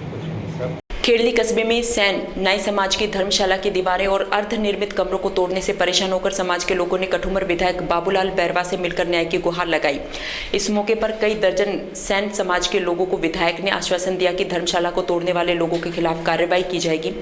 कुछ नहीं, सब खेड़ली कस्बे में सैन नाई समाज की धर्मशाला की दीवारें और अर्धनिर्मित कमरों को तोड़ने से परेशान होकर समाज के लोगों ने कठुमर विधायक बाबूलाल बैरवा से मिलकर न्याय की गुहार लगाई। इस मौके पर कई दर्जन सैन समाज के लोगों को विधायक ने आश्वासन दिया कि धर्मशाला को तोड़ने वाले लोगों के खिलाफ कार्रवाई की जाएगी।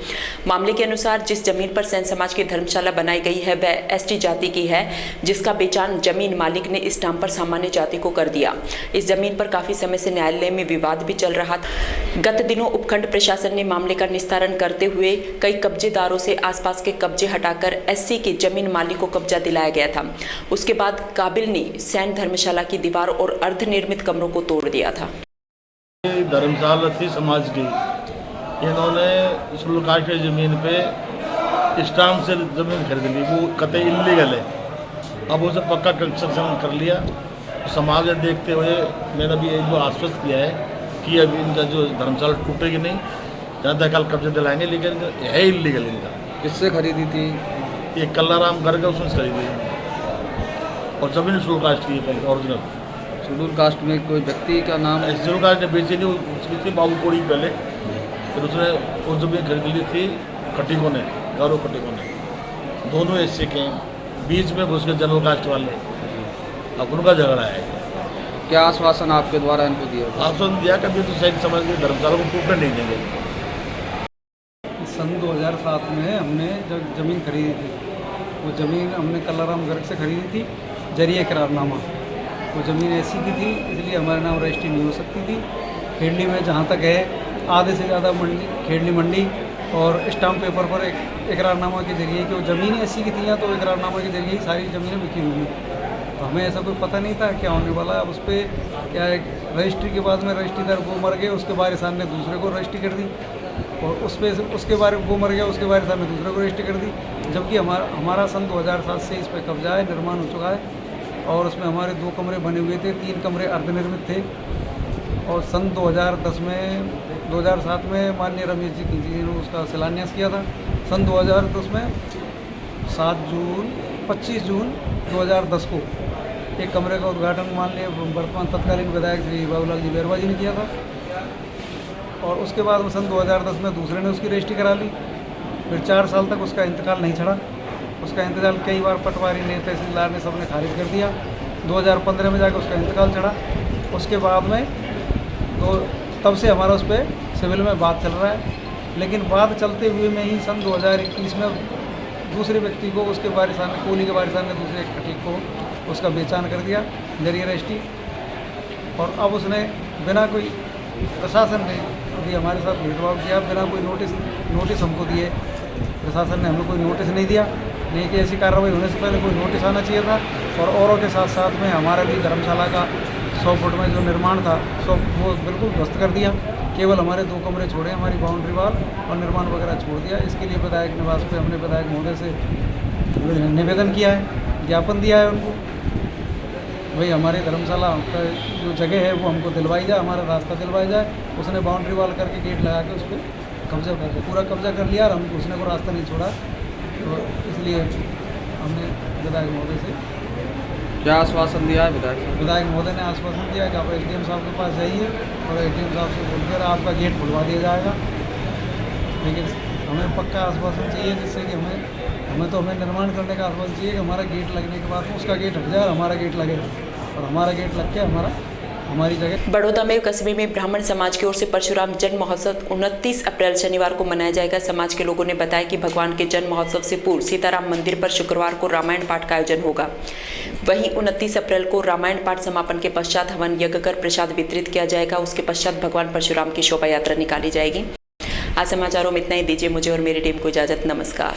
मामले के अनुसार जिस जमीन पर सैन समाज की धर्मशाला बनाई गई है वह एसटी जाति की है, जिसका बेचान जमीन मालिक ने इस नाम पर सामान्य जाति को कर दिया। इस जमीन पर काफी समय से न्यायालय में विवाद भी चल रहा था। गत दिनों उपखंड प्रशासन ने मामले का निस्तारण करते हुए कई कब्जेदारों से आसपास के कब्जे हटाकर एससी के जमीन मालिक को कब्जा दिलाया गया था। उसके बाद काबिल ने सैन धर्मशाला की दीवार और अर्धनिर्मित कमरों को तोड़ दिया था। धर्मशाला थी समाज की, इन्होंने शेड्यूल कास्ट की जमीन पे स्टाम्प से जमीन खरीद ली, वो कतई इल्लीगल है। अब उसे पक्का कंस्ट्रक्शन कर लिया। समाज ने देखते हुए मैंने अभी एक बार आश्वस्त किया है कि अभी इनका जो धर्मशाला टूटेगी नहीं, जहाँ तक कल कब्जा दिलाएंगे, लेकिन है इल्लीगल इनका। किससे खरीदी थी? ये कल्लाराम करके उसने खरीदी और जमीन शेड्यूल कास्ट की है ओरिजिनल। शेड्यूल कास्ट में कोई व्यक्ति का नाम? शेड्यूल कास्ट ने बेची नहीं, उसकी थी बाबू कोड़ी पहले, फिर उसने वो जमीन खरीद ली थी खटीकों ने, गौरव खटीकों ने, दोनों ऐसे के बीच में घुस के जनरल कास्ट वाले, अब उनका झगड़ा है। क्या आश्वासन आपके द्वारा इनको दिया? आश्वासन दिया कभी तो सही समझ के धर्मशाला को टूटने नहीं देंगे। सन 2007 में हमने जब ज़मीन खरीदी थी, वो ज़मीन हमने कल्लाराम गर्ग से खरीदी थी जरिए करारनामा। वो ज़मीन ऐसी की थी इसलिए हमारे नाम रजिस्ट्री नहीं हो सकती थी। खेड़ली में जहाँ तक है आधे से ज़्यादा मंडी, खेड़ली मंडी और स्टाम्प पेपर पर एक इकरारनामा के जरिए कि वो ज़मीन ऐसी की थी या तो इकरारनामा के जरिए ही सारी ज़मीनें बिकी हुई। तो हमें ऐसा कोई पता नहीं था क्या होने वाला है। उस पर क्या है, रजिस्ट्री के बाद में रजिस्ट्रीदार वो मर गए, उसके वारिसान ने दूसरे को रजिस्ट्री कर दी, और उसके बारे वो मर गया, उसके वारिसान ने दूसरे को रजिस्ट्री कर दी। जबकि हमारा सन 2007 से इस पर कब्जा है, निर्माण हो चुका है और उसमें हमारे 2 कमरे बने हुए थे, 3 कमरे अर्धनिर्मित थे। और सन 2007 में माननीय रमेश जी ने उसका शिलान्यास किया था। सन 2010 में 25 जून 2010 को एक कमरे का उद्घाटन माननीय वर्तमान तत्कालीन विधायक श्री बाबूलाल जी बैरवा जी ने किया था। और उसके बाद सन 2010 में दूसरे ने उसकी रजिस्ट्री करा ली। फिर 4 साल तक उसका इंतकाल नहीं छड़ा। उसका इंतकाल कई बार पटवारी ने, तहसीलदार ने, सबने खारिज कर दिया। 2015 में जाकर उसका इंतकाल चढ़ा। उसके बाद में तो तब से हमारा उस पर सिविल में बात चल रहा है। लेकिन बात चलते हुए में ही सन 2021 में दूसरे व्यक्ति को, उसके वारिसान ने, कोहली के वारिसान ने दूसरे खटीक को उसका बेचान कर दिया जरिए रजिस्ट्री। और अब उसने बिना कोई, प्रशासन ने अभी हमारे साथ भेदभाव किया, बिना कोई नोटिस हमको दिए। प्रशासन ने हमें कोई नोटिस नहीं दिया, नहीं कि ऐसी कार्रवाई होने से पहले कोई नोटिस आना चाहिए था। और औरों के साथ साथ में हमारा भी धर्मशाला का 100 फुट में जो निर्माण था वो बिल्कुल ध्वस्त कर दिया। केवल हमारे 2 कमरे छोड़े, हमारी बाउंड्री वाल और निर्माण वगैरह छोड़ दिया। इसके लिए विधायक निवास पे हमने विधायक महोदय से निवेदन किया है, ज्ञापन दिया है उनको, भाई हमारे धर्मशाला का जो जगह है वो हमको दिलवाई जाए, हमारा रास्ता दिलवाया जाए। उसने बाउंड्री वाल करके गेट लगा के उस पर कब्जा कर, पूरा कब्जा कर लिया और हम उसने को रास्ता नहीं छोड़ा। तो इसलिए हमने विधायक महोदय से क्या आश्वासन दिया है? विधायक महोदय ने आश्वासन दिया कि आप एसडीएम साहब के पास जाइए और एसडीएम साहब से बोलकर आपका गेट खुलवा दिया जाएगा। लेकिन हमें पक्का आश्वासन चाहिए, जिससे कि हमें तो निर्माण करने का आश्वासन चाहिए कि हमारा गेट लगने के बाद उसका गेट हट जाए और हमारा गेट लगे, और हमारा गेट लग के हमारी जगह। बड़ौदा में कस्बे में ब्राह्मण समाज की ओर से परशुराम जन्म महोत्सव 29 अप्रैल शनिवार को मनाया जाएगा। समाज के लोगों ने बताया कि भगवान के जन्म महोत्सव से पूर्व सीताराम मंदिर पर शुक्रवार को रामायण पाठ का आयोजन होगा। वहीं 29 अप्रैल को रामायण पाठ समापन के पश्चात हवन यज्ञ कर प्रसाद वितरित किया जाएगा। उसके पश्चात भगवान परशुराम की शोभा यात्रा निकाली जाएगी। आज समाचारों में इतना ही। दीजिए मुझे और मेरी टीम को इजाजत। नमस्कार।